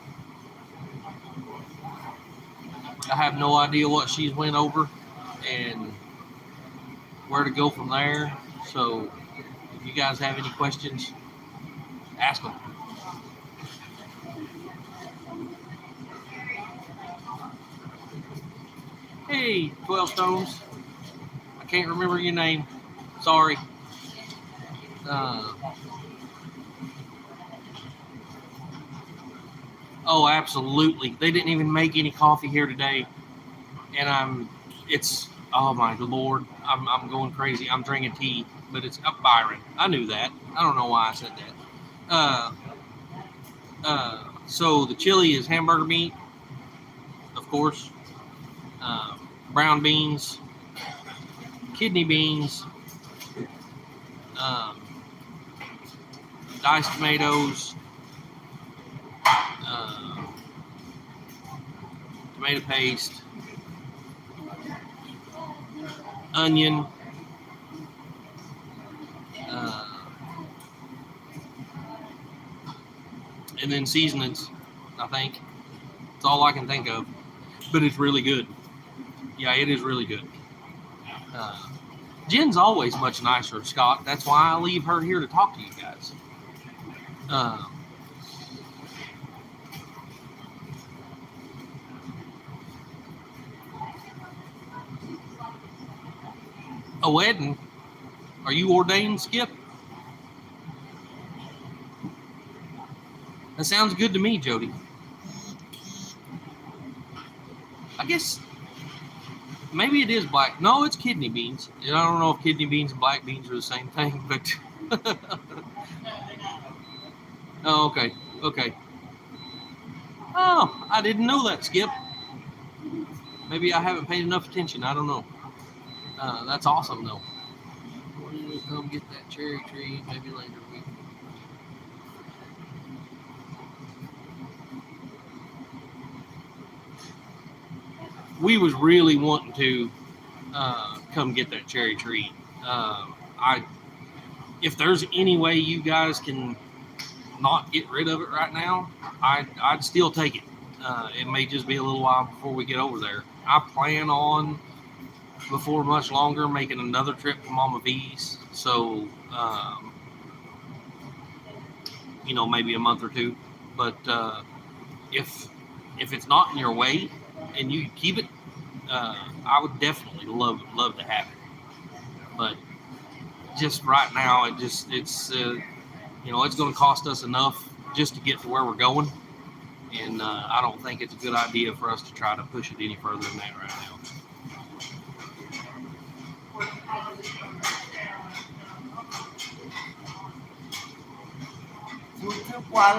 [SPEAKER 5] have no idea what she's went over and where to go from there. So if you guys have any questions, ask them. Hey, 12 Stones. I can't remember your name. Sorry. Oh, absolutely. They didn't even make any coffee here today. And oh my Lord, I'm going crazy. I'm drinking tea, but it's Byron. I knew that. I don't know why I said that. So the chili is hamburger meat, of course, brown beans, kidney beans, diced tomatoes, tomato paste, onion, and then seasonings, I think. That's all I can think of. But it's really good. Yeah, it is really good. Jen's always much nicer, Scott. That's why I leave her here to talk to you guys. A wedding? Are you ordained, Skip? That sounds good to me, Jody. I guess maybe it is black. No, it's kidney beans. I don't know if kidney beans and black beans are the same thing, but oh, okay. Oh, I didn't know that, Skip. Maybe I haven't paid enough attention. I don't know. That's awesome, though. We'll come get that cherry tree maybe later. We was really wanting to come get that cherry tree. If there's any way you guys can not get rid of it right now, I'd still take it. It may just be a little while before we get over there. I plan on, before much longer, making another trip to Mama V's. So, maybe a month or two. But if it's not in your way and you keep it, I would definitely love to have it. But just right now, it's going to cost us enough just to get to where we're going. And I don't think it's a good idea for us to try to push it any further than that right now.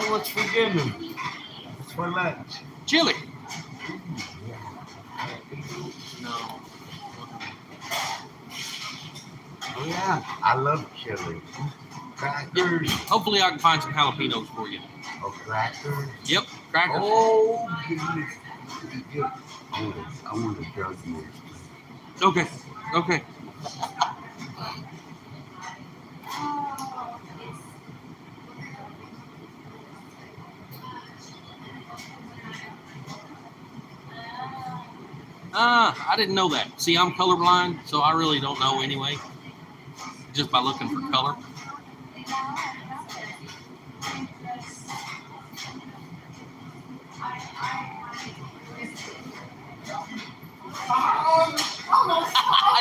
[SPEAKER 4] What's for dinner? What's for lunch?
[SPEAKER 5] Chili. No.
[SPEAKER 4] Oh yeah, I love chili. Crackers.
[SPEAKER 5] Hopefully I can find some jalapenos for you.
[SPEAKER 4] Oh, crackers?
[SPEAKER 5] Yep, crackers.
[SPEAKER 4] Oh, goodness. I want a drug here.
[SPEAKER 5] Okay. I didn't know that. See, I'm colorblind, so I really don't know anyway. Just by looking for color.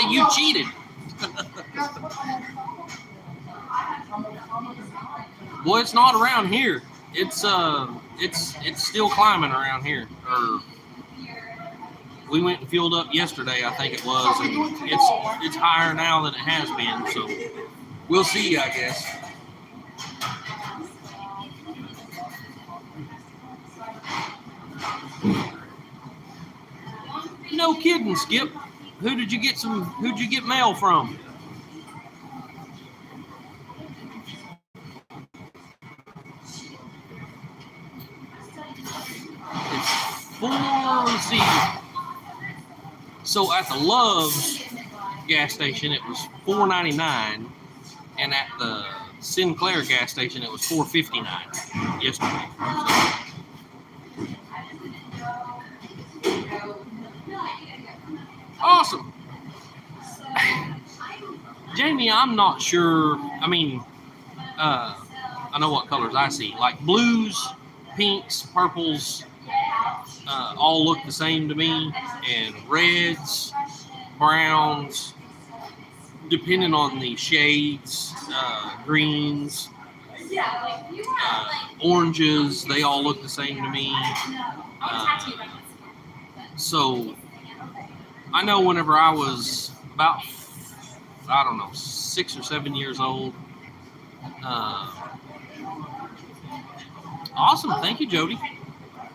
[SPEAKER 5] You cheated. Well, it's not around here. It's still climbing around here. Or We went and fueled up yesterday, I think it was, and it's higher now than it has been. So we'll see, I guess. No kidding, Skip. Who'd you get mail from? It's let's see. So at the Love's gas station, it was $4.99, and at the Sinclair gas station, it was $4.59 yesterday. So. Awesome. Jamie, I'm not sure. I mean, I know what colors I see. Like blues, pinks, purples, all look the same to me. And reds, browns, depending on the shades, greens, oranges, they all look the same to me. So I know whenever I was about, 6 or 7 years old. Awesome. Thank you, Jody.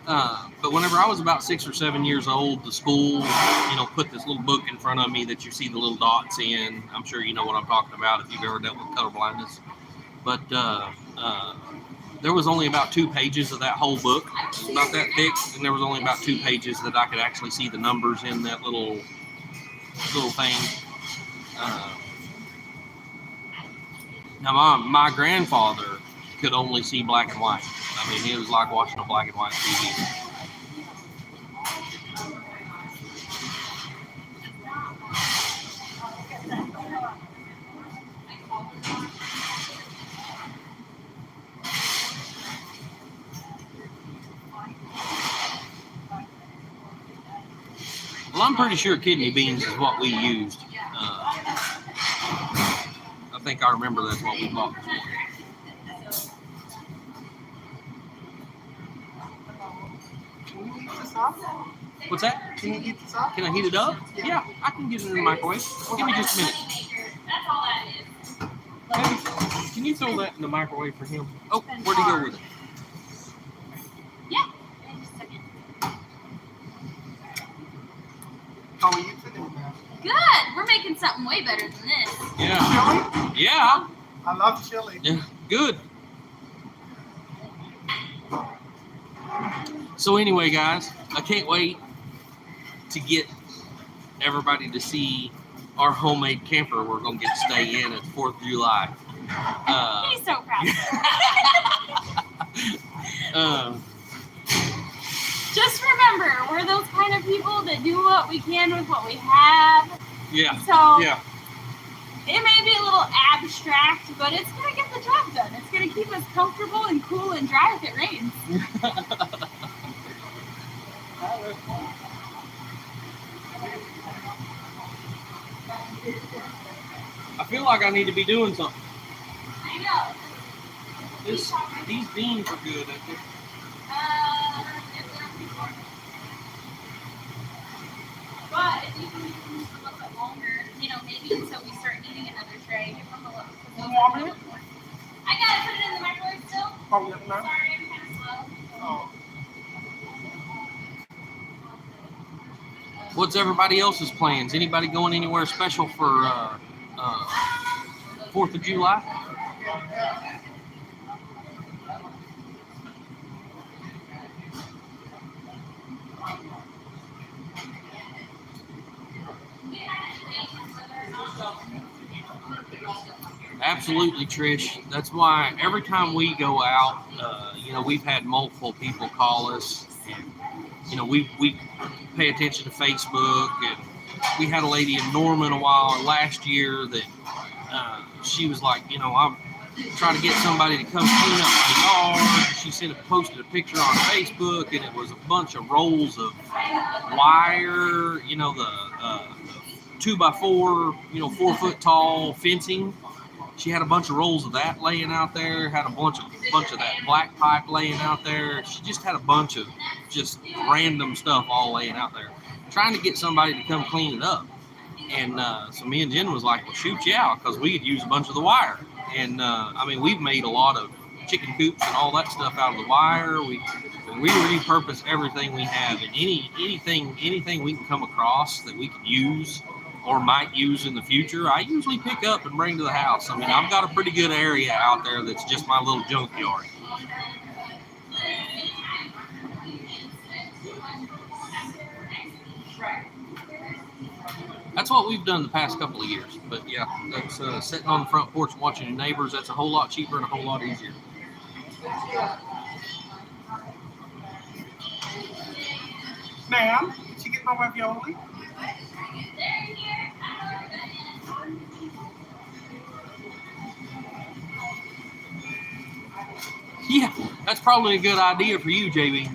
[SPEAKER 5] But whenever I was about 6 or 7 years old, the school, put this little book in front of me that you see the little dots in. I'm sure you know what I'm talking about if you've ever dealt with color blindness. But there was only about 2 pages of that whole book. It was about that thick, and there was only about 2 pages that I could actually see the numbers in that little thing. Now, my grandfather could only see black and white. I mean, it was like watching a black and white TV. Well, I'm pretty sure kidney beans is what we used. I think I remember that's what we bought this morning. What's that?
[SPEAKER 6] Can you heat this up?
[SPEAKER 5] Can I heat it up? Yeah, I can get it in the microwave. Give me just a minute.
[SPEAKER 1] That's all that is.
[SPEAKER 5] Baby, can you throw that in the microwave for him? Oh, where'd he go with it?
[SPEAKER 1] Yeah. Just a second.
[SPEAKER 6] How are you today, man?
[SPEAKER 1] Good. We're making something way better than this.
[SPEAKER 5] Yeah.
[SPEAKER 6] Chili?
[SPEAKER 5] Yeah.
[SPEAKER 6] I love chili.
[SPEAKER 5] Yeah. Good. So anyway, guys, I can't wait to get everybody to see our homemade camper we're going to get to stay in at 4th of July.
[SPEAKER 1] He's so proud. Just remember, we're those kind of people that do what we can with what we have.
[SPEAKER 5] Yeah.
[SPEAKER 1] So
[SPEAKER 5] Yeah.
[SPEAKER 1] it may be a little abstract, but it's going to get the job done. It's going to keep us comfortable and cool and dry if it rains.
[SPEAKER 5] I feel like I need to be doing something.
[SPEAKER 1] I know.
[SPEAKER 5] These beans are good. I think.
[SPEAKER 1] But if you can leave them just a little bit longer, maybe until we start eating another tray, give them a little.
[SPEAKER 6] More minute?
[SPEAKER 1] I gotta put it in the microwave still.
[SPEAKER 6] Oh, yes, ma'am.
[SPEAKER 1] Sorry, I'm kind of slow.
[SPEAKER 6] Oh.
[SPEAKER 5] What's everybody else's plans? Anybody going anywhere special for 4th of July? Absolutely, Trish. That's why every time we go out, we've had multiple people call us. And, we pay attention to Facebook. And we had a lady in Norman last year that she was like, I'm trying to get somebody to come clean up my yard. She posted a picture on Facebook, and it was a bunch of rolls of wire, the 2x4, 4-foot tall fencing. She had a bunch of rolls of that laying out there, had a bunch of that black pipe laying out there. She just had a bunch of just random stuff all laying out there. trying to get somebody to come clean it up. And so me and Jen was like, well, shoot you out, because we could use a bunch of the wire. And I mean, we've made a lot of chicken coops and all that stuff out of the wire. We repurpose everything we have, and anything we can come across that we could use or might use in the future, I usually pick up and bring to the house. I mean, I've got a pretty good area out there that's just my little junkyard. That's what we've done the past couple of years. But yeah, that's sitting on the front porch watching your neighbors. That's a whole lot cheaper and a whole lot easier.
[SPEAKER 6] Ma'am, did you get my ravioli?
[SPEAKER 5] Yeah, that's probably a good idea for you, JB.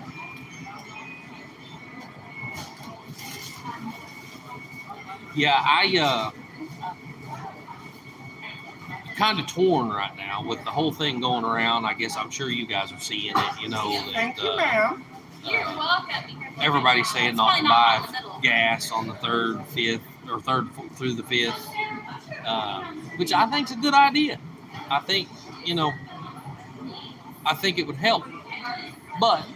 [SPEAKER 5] Yeah, I kind of torn right now with the whole thing going around. I guess I'm sure you guys are seeing it. You know,
[SPEAKER 6] Thank you,
[SPEAKER 5] that
[SPEAKER 6] ma'am.
[SPEAKER 1] You're welcome.
[SPEAKER 5] everybody's saying
[SPEAKER 1] It's
[SPEAKER 5] not to
[SPEAKER 1] probably not
[SPEAKER 5] buy
[SPEAKER 1] in the middle.
[SPEAKER 5] gas on the third, fifth, or third through the fifth, which I think's a good idea. I think, you know, I think it would help. But,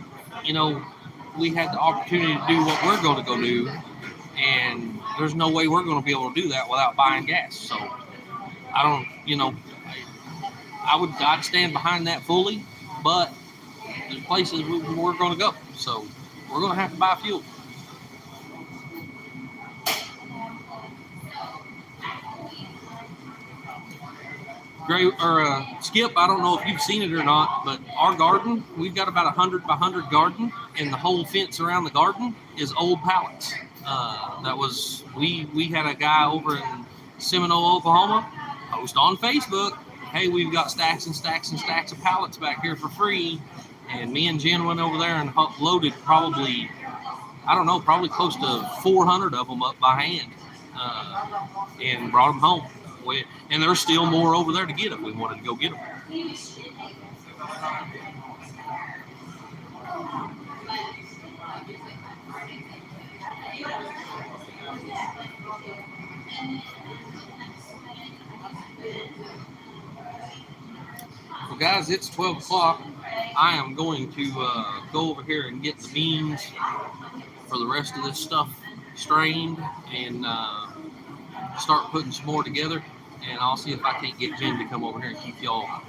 [SPEAKER 5] you know, we had the opportunity to do what we're going to go do, and there's no way we're going to be able to do that without buying gas. So I don't, you know, I'd stand behind that fully, but there's places we're going to go. So we're going to have to buy fuel. Skip, I don't know if you've seen it or not, but our garden, we've got about 100 by 100 garden, and the whole fence around the garden is old pallets. We had a guy over in Seminole, Oklahoma, post on Facebook, hey, we've got stacks and stacks and stacks of pallets back here for free. And me and Jen went over there and loaded probably close to 400 of them up by hand, and brought them home. And there's still more over there to get if we wanted to go get them. Well, guys, it's 12 o'clock. I am going to go over here and get the beans for the rest of this stuff strained and start putting some more together. And I'll see if I can't get Jen to come over here and keep talking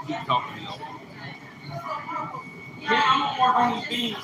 [SPEAKER 5] to y'all. Yeah, I'm gonna work on these beans.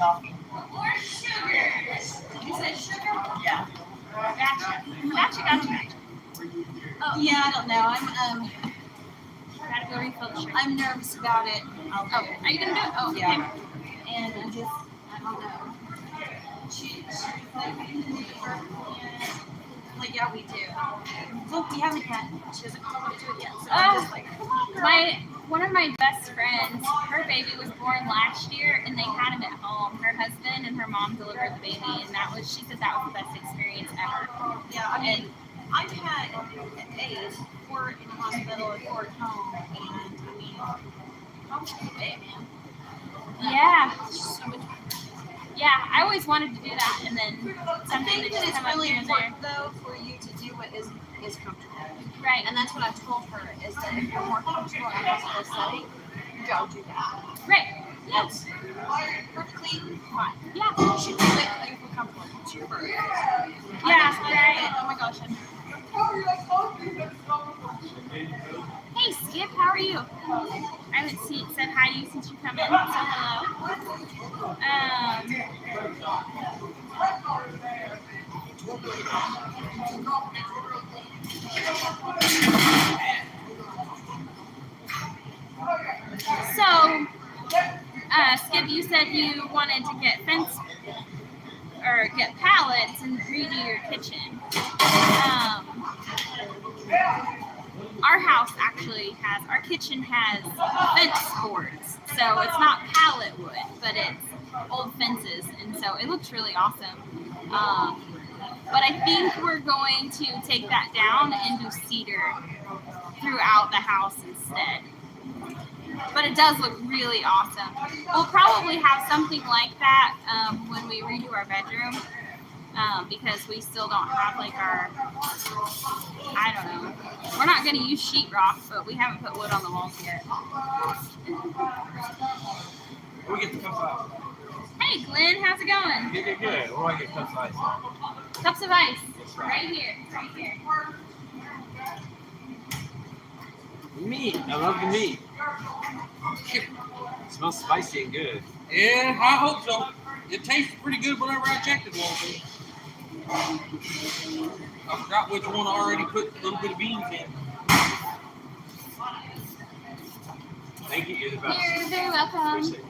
[SPEAKER 6] coffee.
[SPEAKER 3] You said sugar?
[SPEAKER 6] Yeah.
[SPEAKER 1] Gotcha.
[SPEAKER 3] Oh yeah, I don't know.
[SPEAKER 1] Gotta go refill the sugar.
[SPEAKER 3] I'm nervous about it.
[SPEAKER 1] Oh, are you gonna do it? Oh,
[SPEAKER 3] Yeah.
[SPEAKER 1] okay.
[SPEAKER 3] And I don't know. She's like, like, yeah, we do. Look, we haven't had. She hasn't come up to it yet. So I'm just like, come on, girl.
[SPEAKER 1] One of my best friends, her baby was born last year, and they had him at home. Her husband and her mom delivered the baby, and she said that was the best experience ever.
[SPEAKER 3] Yeah, I mean, I've had 8, 4 in the hospital and 4 at home, and I mean, how much man?
[SPEAKER 1] Yeah,
[SPEAKER 3] It's just so much.
[SPEAKER 1] yeah. I always wanted to do that, and then
[SPEAKER 3] I
[SPEAKER 1] something
[SPEAKER 3] think
[SPEAKER 1] that
[SPEAKER 3] that
[SPEAKER 1] just
[SPEAKER 3] it's
[SPEAKER 1] come up
[SPEAKER 3] really
[SPEAKER 1] here and there.
[SPEAKER 3] important though for you to do what is comfortable.
[SPEAKER 1] Right.
[SPEAKER 3] And that's what I've told her is that if you're more comfortable in a hospital setting, go do that.
[SPEAKER 1] Right.
[SPEAKER 3] That's perfectly fine.
[SPEAKER 1] Yeah.
[SPEAKER 3] You should do it if you're comfortable. It's your birth.
[SPEAKER 1] Yeah. Right.
[SPEAKER 3] Oh my gosh.
[SPEAKER 1] Hey, Skip. How are you? I haven't said hi to you since you come in. So hello. So, Skip, you said you wanted to get get pallets and redo your kitchen. Our kitchen has fence boards, so it's not pallet wood, but it's old fences, and so it looks really awesome. But I think we're going to take that down and do cedar throughout the house instead. But it does look really awesome. We'll probably have something like that when we redo our bedroom, because we still don't have like I don't know. We're not going to use sheetrock, but we haven't put wood on the walls yet.
[SPEAKER 5] We get the cups of
[SPEAKER 1] Hey, Glenn, how's it going?
[SPEAKER 5] ice. Good. What do I get cups of ice?
[SPEAKER 1] Cups of ice. Right here.
[SPEAKER 7] Meat. I love the meat. It smells spicy and good.
[SPEAKER 5] Yeah, I hope so. It tasted pretty good whenever I checked it one day. I forgot which one I already put a little bit of beans in.
[SPEAKER 7] Thank you. You're the best.
[SPEAKER 1] You're very welcome.
[SPEAKER 7] Appreciate it.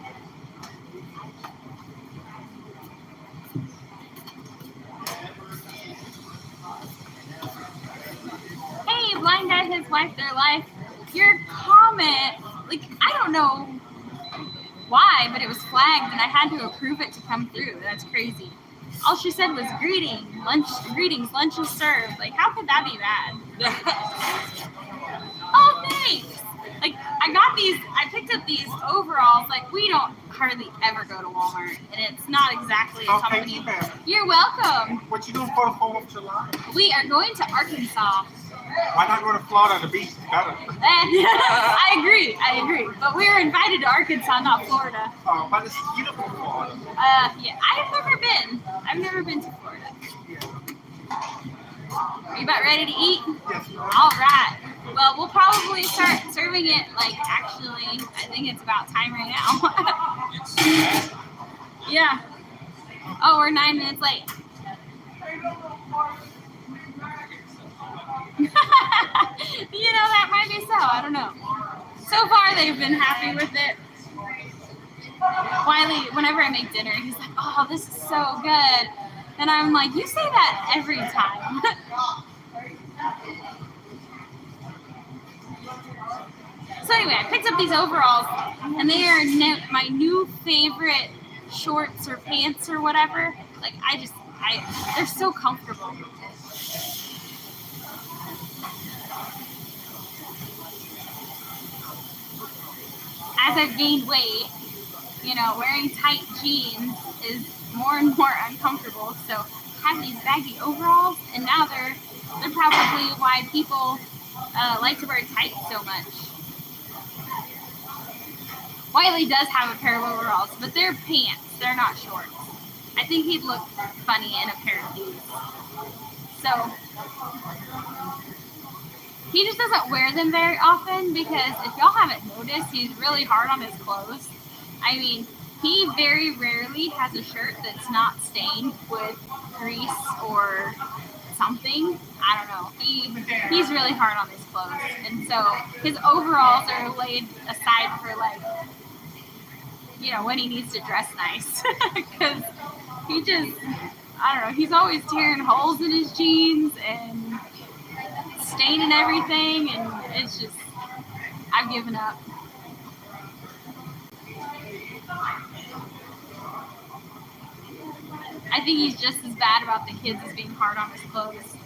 [SPEAKER 1] Hey, blind guy, his wife, their life. Your comment, like, I don't know why, but it was flagged and I had to approve it to come through. That's crazy. All she said was greetings, lunch is served. Like, how could that be bad? Oh, thanks. Like, I picked up these overalls. Like, we don't hardly ever go to Walmart, and it's not exactly a
[SPEAKER 6] Oh,
[SPEAKER 1] company.
[SPEAKER 6] thank you, ma'am.
[SPEAKER 1] You're welcome.
[SPEAKER 6] What you doing for the 4th of July?
[SPEAKER 1] We are going to Arkansas.
[SPEAKER 6] Why not go to Florida? The beach is better.
[SPEAKER 1] And I agree. But we're invited to Arkansas, not Florida.
[SPEAKER 6] Oh, but it's beautiful Florida.
[SPEAKER 1] Yeah, I've never been to Florida. Are you about ready to eat?
[SPEAKER 6] Yes, ma'am.
[SPEAKER 1] All right. Well, we'll probably start serving it, like, actually, I think it's about time right now. Yeah. Oh, we're 9 minutes late. That might be so. I don't know. So far, they've been happy with it. Wiley, whenever I make dinner, he's like, "Oh, this is so good," and I'm like, "You say that every time." So anyway, I picked up these overalls, and they are my new favorite shorts or pants or whatever. Like, they're so comfortable. As I've gained weight, wearing tight jeans is more and more uncomfortable. So I have these baggy overalls, and now they're probably why people like to wear tights so much. Wiley does have a pair of overalls, but they're pants. They're not shorts. I think he'd look funny in a pair of these. So he just doesn't wear them very often because if y'all haven't noticed, he's really hard on his clothes. I mean, He very rarely has a shirt that's not stained with grease or something. I don't know. He's really hard on his clothes, and so his overalls are laid aside for like, when he needs to dress nice, because he just, I don't know. He's always tearing holes in his jeans and staining everything, and it's just, I've given up. I think he's just as bad about the kids as being hard on his clothes.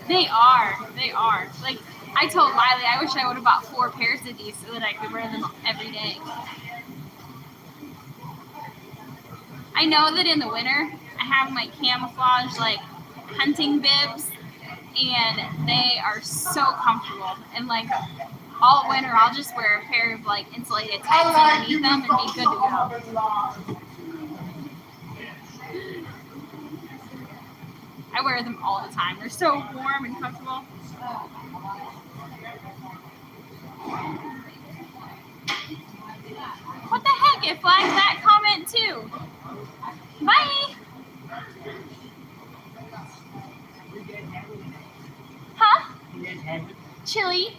[SPEAKER 1] They are. Like, I told Wiley, I wish I would have bought 4 pairs of these so that I could wear them every day. I know that in the winter, I have my camouflage, like, hunting bibs, and they are so comfortable. And, like, all winter, I'll just wear a pair of, like, insulated tights underneath them and be good to go. I wear them all the time. They're so warm and comfortable. What the heck? It flagged that comment too. Bye. Huh? Chili.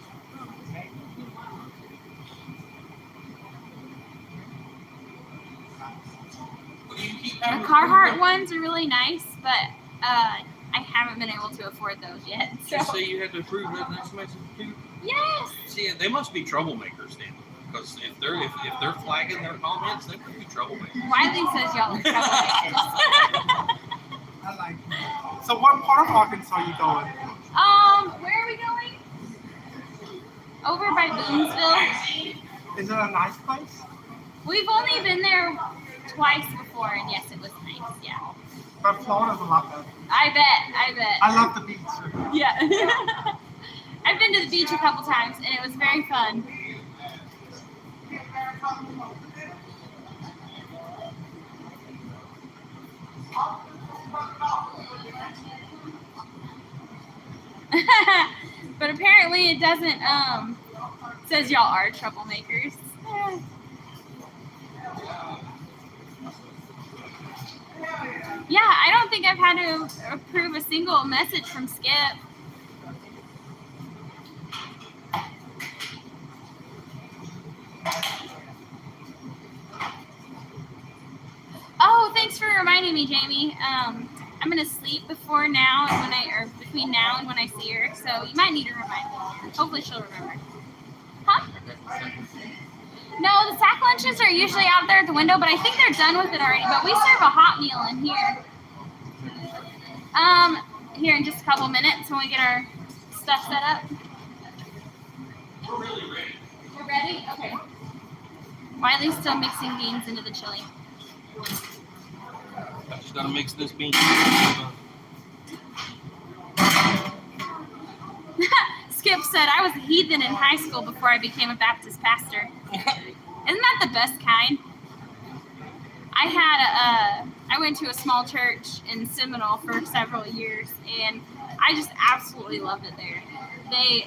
[SPEAKER 1] The Carhartt ones are really nice, but I haven't been able to afford those yet.
[SPEAKER 5] Did you say you had to approve that next message too?
[SPEAKER 1] Yes.
[SPEAKER 5] See, they must be troublemakers then, because if they're flagging their comments, they must be troublemakers.
[SPEAKER 1] Wiley says y'all are troublemakers.
[SPEAKER 6] I like it. So what part of Arkansas you going?
[SPEAKER 1] Where are we going? Over by Boonesville.
[SPEAKER 6] Is it a nice place?
[SPEAKER 1] We've only been there twice before, and yes, it was nice. Yeah.
[SPEAKER 6] But Florida's a lot better.
[SPEAKER 1] I bet.
[SPEAKER 6] I love the beach.
[SPEAKER 1] Yeah. I've been to the beach a couple times, and it was very fun. But apparently it doesn't, it says y'all are troublemakers. Yeah, I don't think I've had to approve a single message from Skip. Oh, thanks for reminding me, Jamie. I'm gonna sleep between now and when I see her, so you might need to remind me. Hopefully she'll remember. Huh? No, the sack lunches are usually out there at the window, but I think they're done with it already. But we serve a hot meal in here. Here in just a couple minutes when we get our stuff set up.
[SPEAKER 2] We're really ready.
[SPEAKER 1] We're ready? Okay. Wiley's still mixing beans into the chili.
[SPEAKER 5] I just gotta mix this bean.
[SPEAKER 1] Skip said, I was a heathen in high school before I became a Baptist pastor. Isn't that the best kind? I went to a small church in Seminole for several years, and I just absolutely loved it there. The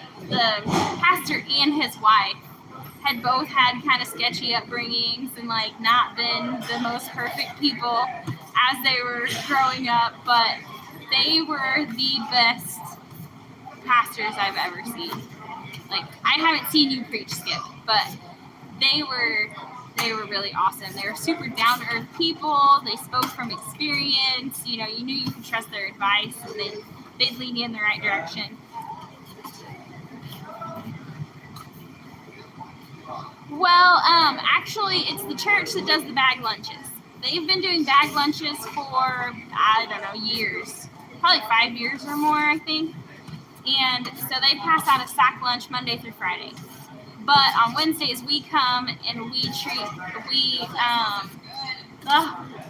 [SPEAKER 1] pastor and his wife had both had kind of sketchy upbringings and like not been the most perfect people as they were growing up, but they were the best pastors I've ever seen. Like, I haven't seen you preach, Skip, but they were really awesome. They were super down-to-earth people. They spoke from experience. You knew you could trust their advice, and they'd lead you in the right direction. Well, actually, it's the church that does the bag lunches. They've been doing bag lunches for, I don't know, years. Probably 5 years or more, I think. And so they pass out a sack lunch Monday through Friday. But on Wednesdays, we come and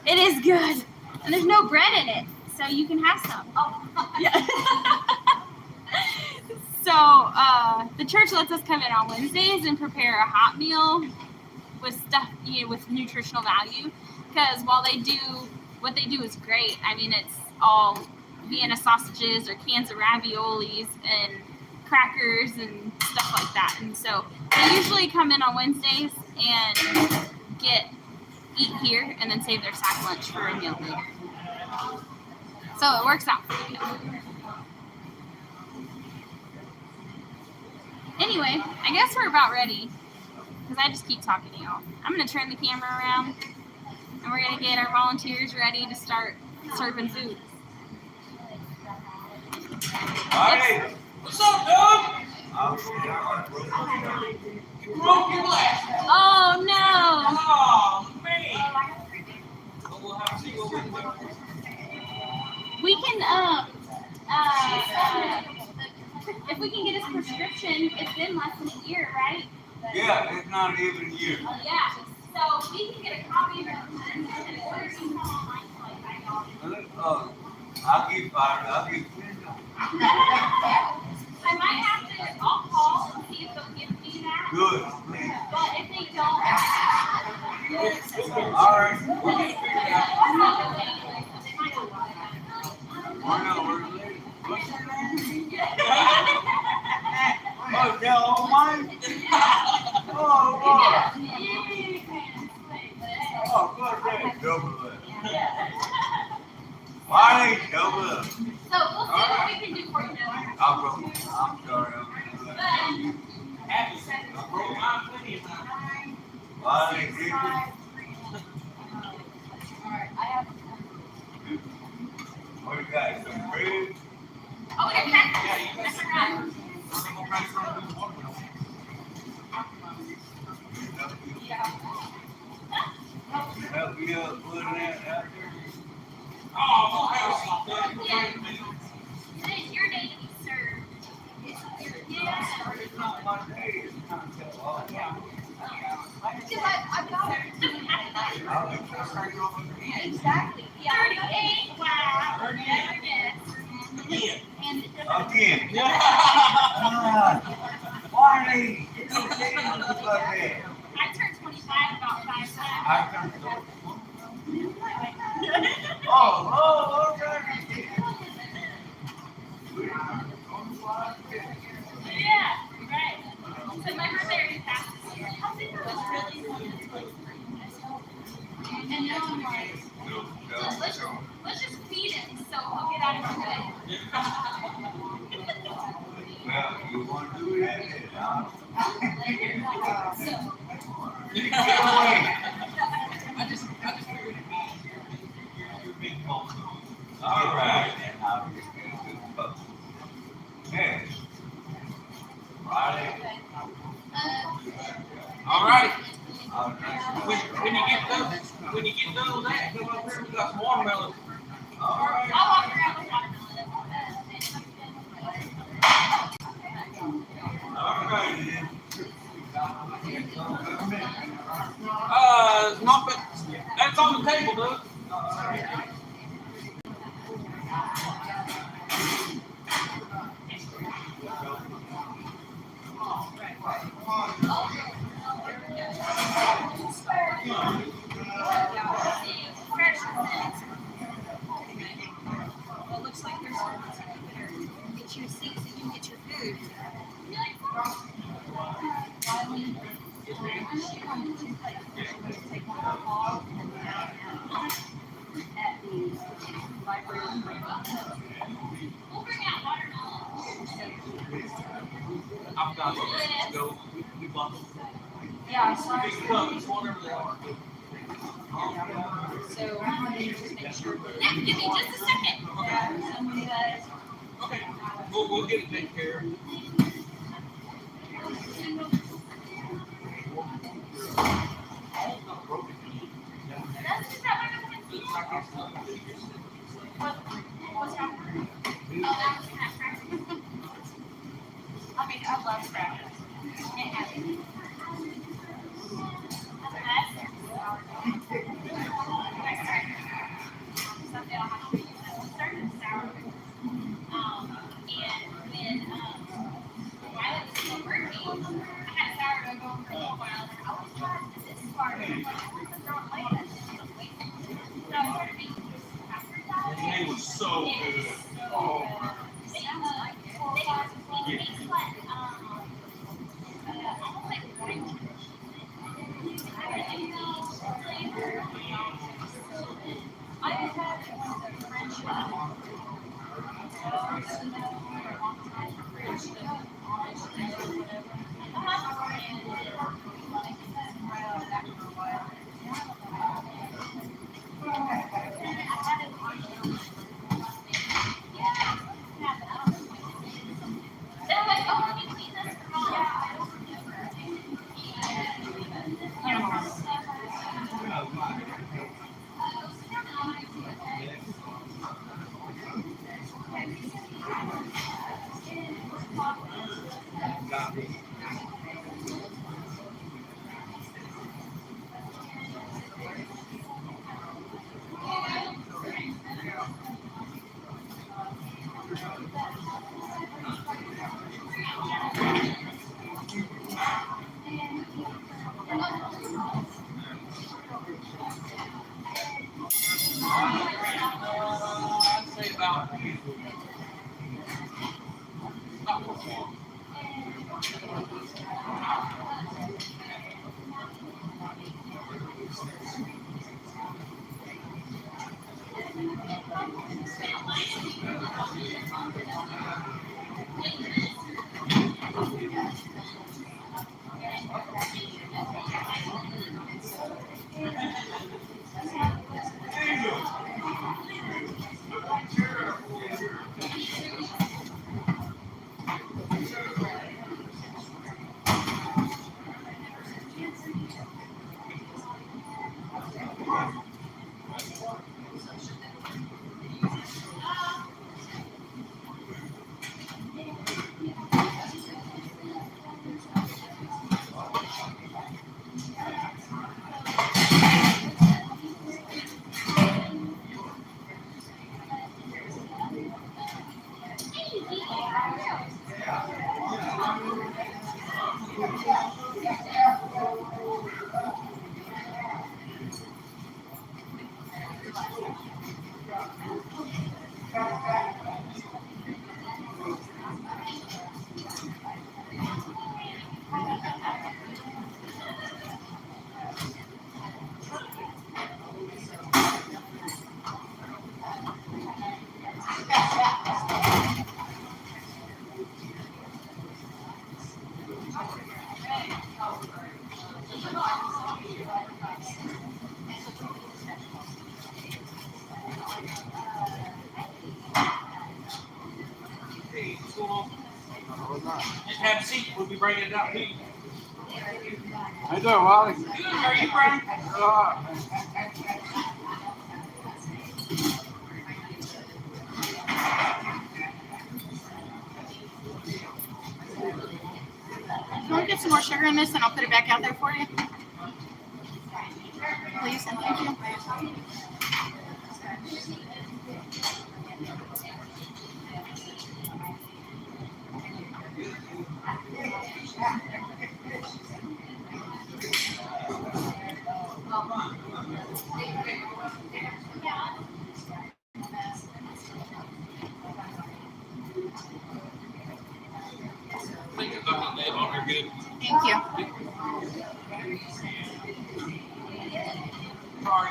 [SPEAKER 1] it is good. And there's no bread in it, so you can have some. Oh, yeah. So the church lets us come in on Wednesdays and prepare a hot meal with stuff, with nutritional value. Because while what they do is great. I mean, it's all Vienna sausages or cans of raviolis and crackers and stuff like that. And so They usually come in on Wednesdays and eat here and then save their sack lunch for a meal later. So it works out pretty good. Anyway, I guess we're about ready because I just keep talking to y'all. I'm going to turn the camera around and we're going to get our volunteers ready to start serving food.
[SPEAKER 2] Hey, what's up, Doug? You broke your glass.
[SPEAKER 1] Oh no!
[SPEAKER 2] Oh, man. Well, we'll have to see what we can do.
[SPEAKER 1] We can, if we can get his prescription, it's been less than a year, right?
[SPEAKER 2] Yeah, it's not even you.
[SPEAKER 1] Yeah. So we can get a copy of it and order some online.
[SPEAKER 2] I'll give five.
[SPEAKER 1] I might have to, I'll call and see if they'll give me that.
[SPEAKER 2] Good, please.
[SPEAKER 1] But if they don't,
[SPEAKER 2] All right. We'll get it figured out. What's your name? Oh, no, mine? Oh, what? Oh, good, double it. Why ain't double it?
[SPEAKER 1] so we'll see what we can do for you now.
[SPEAKER 2] I'm sorry. I broke mine plenty of times. Why ain't different? What you got? Some bread?
[SPEAKER 1] Oh, we got crackers. That's right.
[SPEAKER 2] Help me up, put that out there.
[SPEAKER 1] Today's your day to be served. Yeah.
[SPEAKER 2] It's not my day, it's not until all.
[SPEAKER 3] Because I've got it.
[SPEAKER 2] I'll be starting off with the hand.
[SPEAKER 3] Exactly.
[SPEAKER 1] 38. Wow.
[SPEAKER 2] Again.
[SPEAKER 1] And
[SPEAKER 2] Again. Why are they like that?
[SPEAKER 1] I turned 25 about 5 times.
[SPEAKER 2] I turned to Oh, okay.
[SPEAKER 1] Yeah, right. So my birthday already passed this year. And now I'm like, let's just feed him so he'll get out of the way.
[SPEAKER 2] Well, you want to do that?
[SPEAKER 1] So,
[SPEAKER 2] You can get away. I just figured you're big boss. All right, then I'll just go to the post. Yes. Friday.
[SPEAKER 5] All right.
[SPEAKER 2] All right.
[SPEAKER 5] When you get done with that, come up here. We got some watermelon.
[SPEAKER 2] All right.
[SPEAKER 1] I'll walk around with watermelon.
[SPEAKER 2] All right, then.
[SPEAKER 5] Not but that's on the table, Doug.
[SPEAKER 3] Well, it looks like there's get your seat so you can get your food.
[SPEAKER 1] We'll bring out watermelon.
[SPEAKER 5] I've got to go. We bought them.
[SPEAKER 3] Yeah, so
[SPEAKER 5] Big cups, whatever they are.
[SPEAKER 1] Yeah, give me just a second.
[SPEAKER 5] Okay. We'll get it taken care of.
[SPEAKER 1] That's just that one I can see. What's happening? Oh, that was that cracker. I mean, I love crackers. Can't have it. Something I'll have to use. Started sour. And then while I was still working, I had sourdough going for a little while. I was trying this part. I'm throwing away that shit. So I started making after that.
[SPEAKER 5] They were so good.
[SPEAKER 1] It's so good.
[SPEAKER 5] I'd say about hey, what's going on? Just have a seat. We'll be bringing it out to you.
[SPEAKER 4] How you doing, Wally?
[SPEAKER 5] Good. How are you, Brian?
[SPEAKER 8] You want to get some more sugar in this and I'll put it back out there for you? Please and thank you.
[SPEAKER 5] Think about that on her good.
[SPEAKER 8] Thank you.
[SPEAKER 5] Sorry.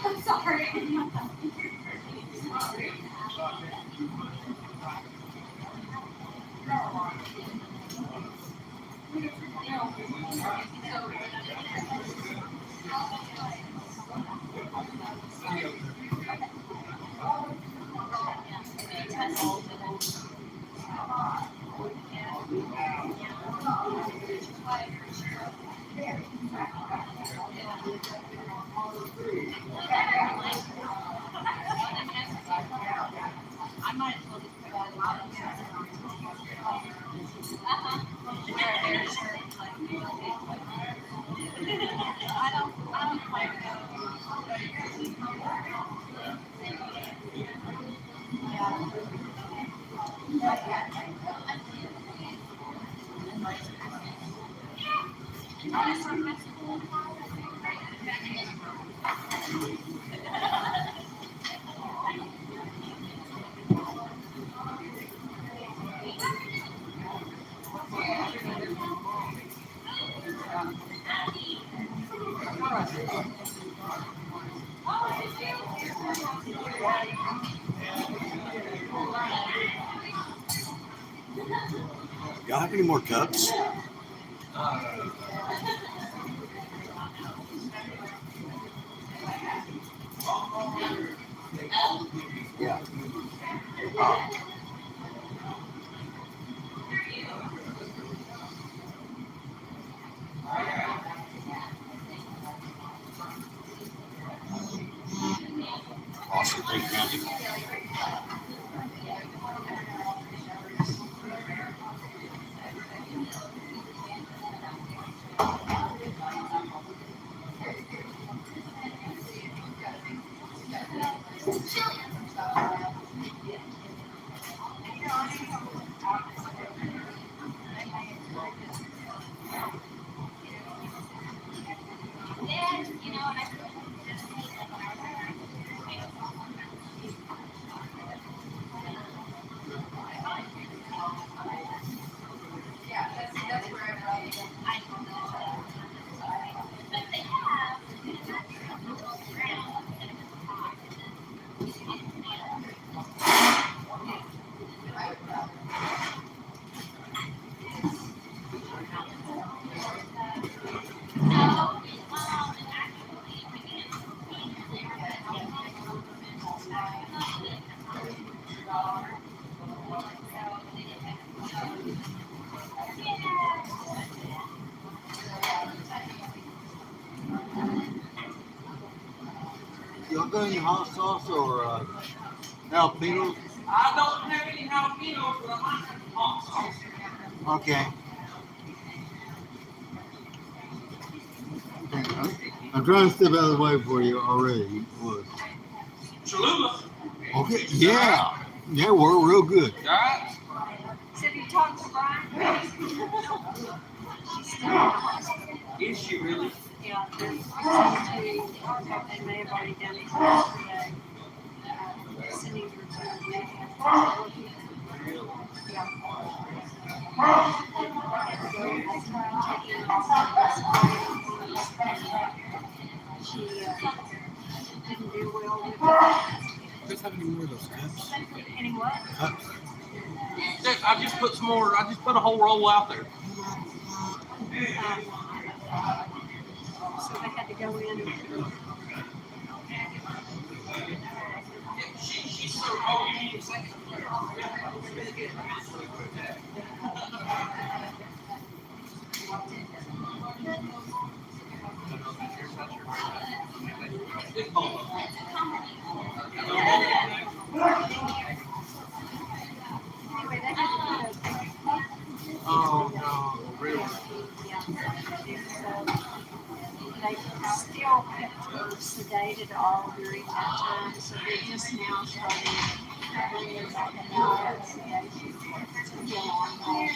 [SPEAKER 3] I'm sorry. I might as well just put that in my I don't like
[SPEAKER 9] Y'all have any more cups? Yeah. Awesome. Thank you, Andy. Y'all got any hot sauce or jalapenos?
[SPEAKER 2] I don't have any jalapenos, but I might have hot sauce.
[SPEAKER 9] Okay. I'm trying to step out of the way for you already. Was.
[SPEAKER 2] Cholula.
[SPEAKER 9] Okay, yeah. Yeah, we're real good.
[SPEAKER 2] All right.
[SPEAKER 3] So if you talk to Brian, she's still in the hospital.
[SPEAKER 2] Is she really?
[SPEAKER 3] Yeah, they may have already done it yesterday. Sending her to the yeah. She didn't do well with it.
[SPEAKER 9] You guys have any more of those cups?
[SPEAKER 3] Any what?
[SPEAKER 9] Cups?
[SPEAKER 5] I just put some more. I just put a whole roll out there.
[SPEAKER 3] So they had to go in and
[SPEAKER 2] She's so old. You need a second.
[SPEAKER 9] Oh, no, really?
[SPEAKER 3] they still kept her sedated all during that time, so they're just now starting to bring her back into that sedation to get on that.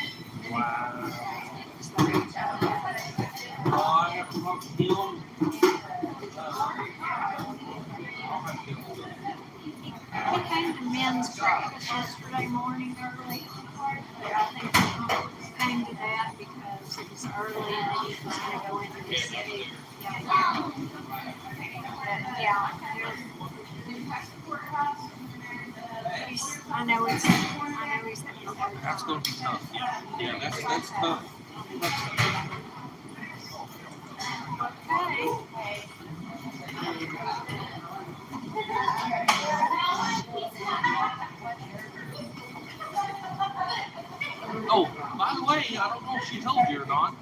[SPEAKER 3] He came to men's breakfast yesterday morning early, but I think he came to that because it was early and he was going to go into the city. Yeah. But yeah, I know he's having a hard
[SPEAKER 5] That's
[SPEAKER 3] time.
[SPEAKER 5] going to be tough. Yeah, that's tough. Oh, by the way, I don't know if she told you or not.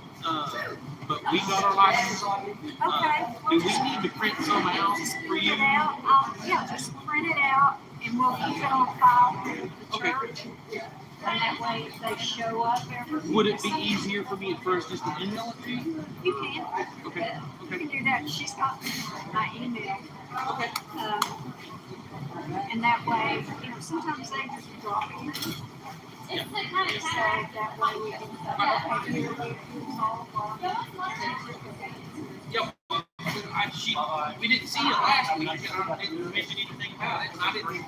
[SPEAKER 5] but we got our license.
[SPEAKER 3] Okay.
[SPEAKER 5] Do we need to print some out
[SPEAKER 3] Just
[SPEAKER 5] for
[SPEAKER 3] print
[SPEAKER 5] you?
[SPEAKER 3] it out. Yeah, just print it out, and we'll keep it on file with the
[SPEAKER 5] Okay.
[SPEAKER 3] church. And that way, if they show up every.
[SPEAKER 5] Would it be easier for me at first just to email it to you?
[SPEAKER 3] You can.
[SPEAKER 5] Okay.
[SPEAKER 3] You
[SPEAKER 5] Okay.
[SPEAKER 3] can do that. She's got my email.
[SPEAKER 5] Okay.
[SPEAKER 3] And that way, sometimes they just drop it.
[SPEAKER 5] Yeah.
[SPEAKER 3] So that way we can. Okay, here we all
[SPEAKER 5] Yep. We didn't see it last week, and I didn't mention anything about it. And I didn't.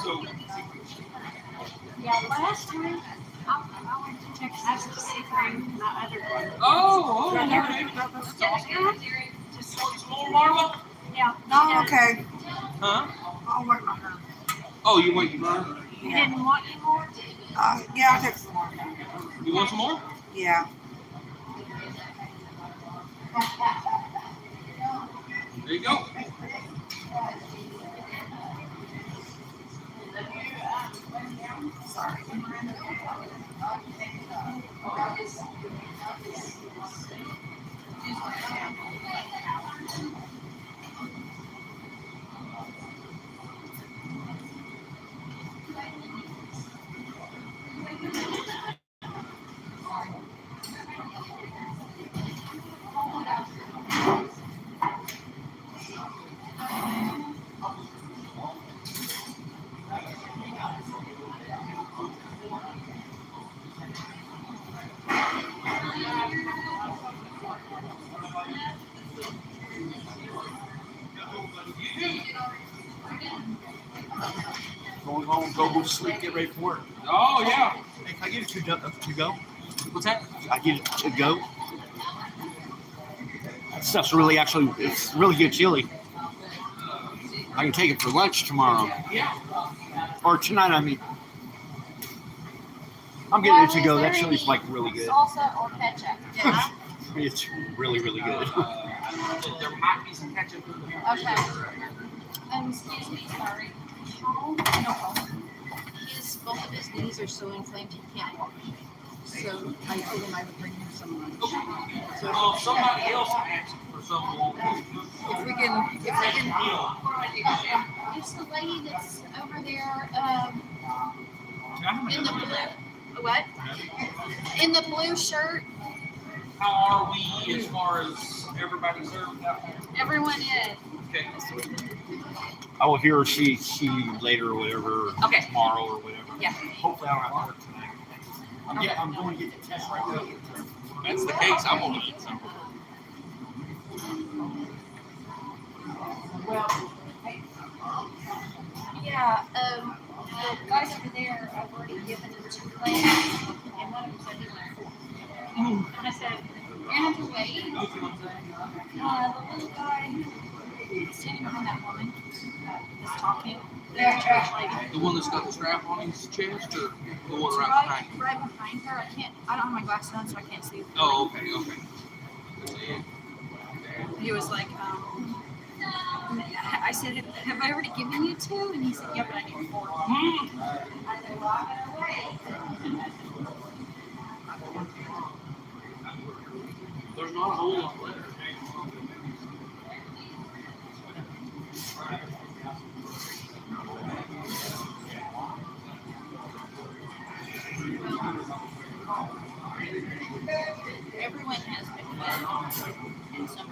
[SPEAKER 5] So.
[SPEAKER 3] Yeah, last week I went to Texas to see my other brother.
[SPEAKER 5] Oh,
[SPEAKER 3] Okay. Just
[SPEAKER 5] some more Marla?
[SPEAKER 3] yeah.
[SPEAKER 6] Oh, okay.
[SPEAKER 5] Huh?
[SPEAKER 6] I'll wait my turn.
[SPEAKER 5] Oh, you wait, you want?
[SPEAKER 3] You didn't want any more?
[SPEAKER 6] Yeah, I'll take some more.
[SPEAKER 5] You want some more?
[SPEAKER 6] Yeah.
[SPEAKER 5] There you go.
[SPEAKER 6] Sorry.
[SPEAKER 7] Going home, go to sleep, get ready for work.
[SPEAKER 5] Oh yeah.
[SPEAKER 7] Hey, can I get it to go?
[SPEAKER 5] What's that?
[SPEAKER 7] I get it to go. That stuff's really it's really good chili. I can take it for lunch tomorrow.
[SPEAKER 5] Yeah.
[SPEAKER 7] Or tonight, I mean. I'm getting it to go. That chili's like really good.
[SPEAKER 3] Salsa or ketchup? Yeah.
[SPEAKER 7] It's really, really good.
[SPEAKER 5] There might be some ketchup in there.
[SPEAKER 3] Okay. Excuse me, sorry. No problem. Both of his knees are so inflamed he can't walk. So I told him I would bring him some lunch.
[SPEAKER 5] So if somebody else asks for someone,
[SPEAKER 8] If we can,
[SPEAKER 3] It's the lady that's over there in the blue. What? In the blue shirt.
[SPEAKER 5] how are we as far as everybody served out there?
[SPEAKER 3] Everyone is.
[SPEAKER 5] Okay.
[SPEAKER 7] I will hear or see later or whatever,
[SPEAKER 3] Okay.
[SPEAKER 7] tomorrow or whatever.
[SPEAKER 3] Yeah.
[SPEAKER 7] Hopefully I don't have to work tonight. I'm going to get the test right now.
[SPEAKER 5] If that's the case, I'm gonna eat some.
[SPEAKER 3] Well, yeah, the guys over there, I've already given them 2 plans, and one of them said he wanted 4. And I said, you're gonna have to wait. The little guy standing behind that woman is talking. The church lady.
[SPEAKER 5] The one that's got the strap on his chest, or the one right behind you?
[SPEAKER 3] Right behind her. I don't have my glasses on, so I can't see.
[SPEAKER 5] Oh, okay.
[SPEAKER 3] He was like, I said, have I already given you 2? And he said, yeah, but I need 4. I said, well, I'm gonna wait.
[SPEAKER 5] There's not a whole lot left.
[SPEAKER 3] Everyone has been fed in some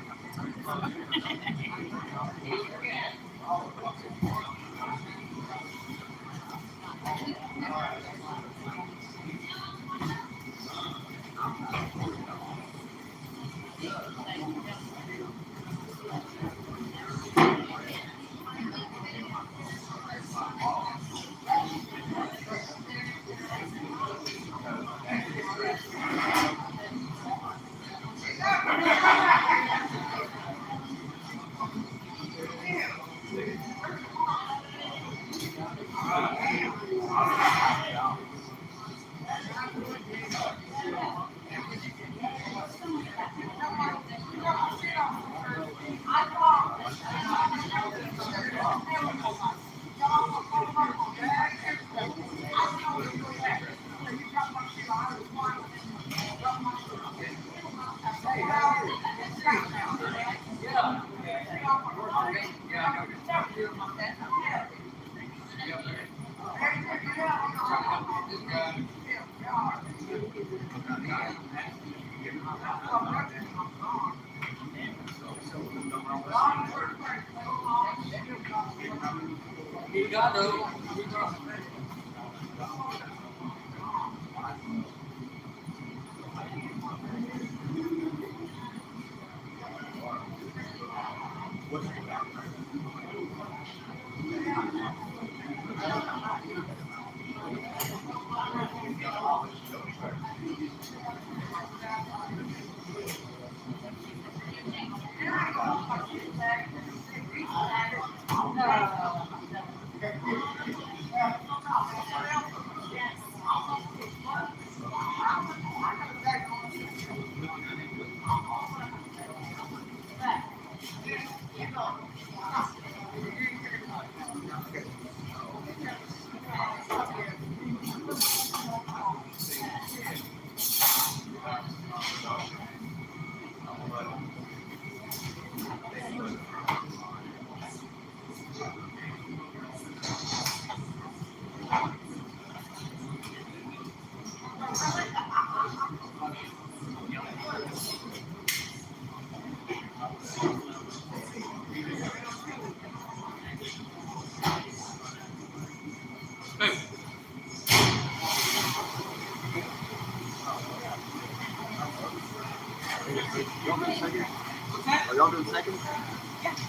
[SPEAKER 7] Are y'all doing second?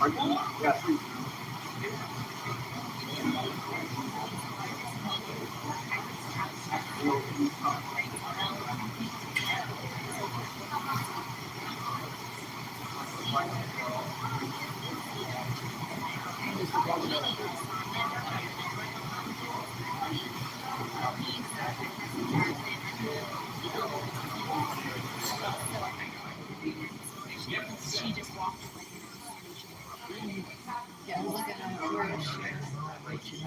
[SPEAKER 7] Are you? Yeah, please.
[SPEAKER 1] She just walked away.
[SPEAKER 3] Yeah, look at her. Where is she?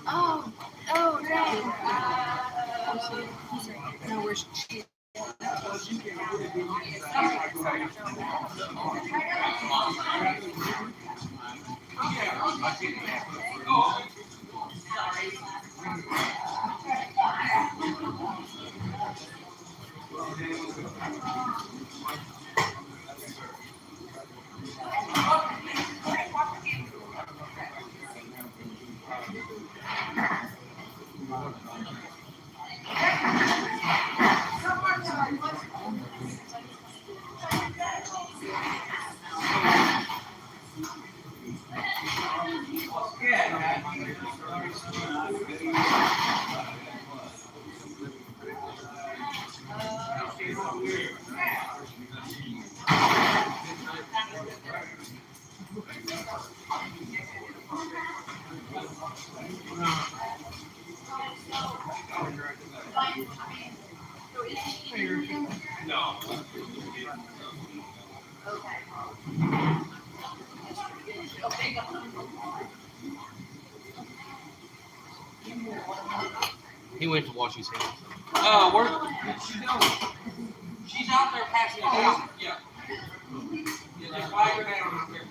[SPEAKER 1] Oh, dang.
[SPEAKER 3] No, where's she?
[SPEAKER 5] He went to wash his hands. Where's she going? She's out there passing it out. Yeah. Yeah, just flag her down.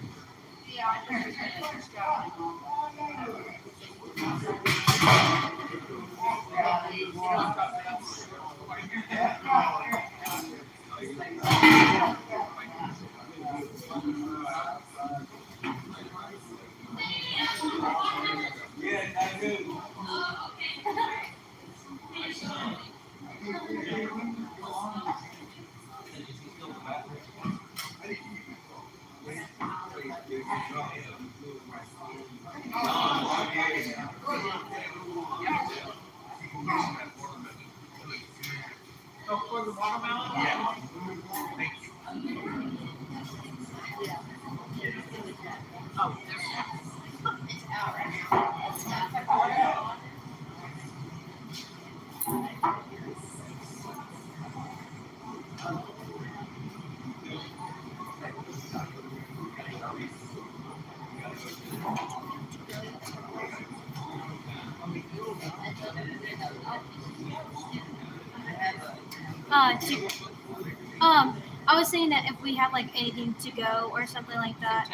[SPEAKER 6] For the watermelon? Yeah. Thank you.
[SPEAKER 1] I was saying that if we have like anything to go or something like that.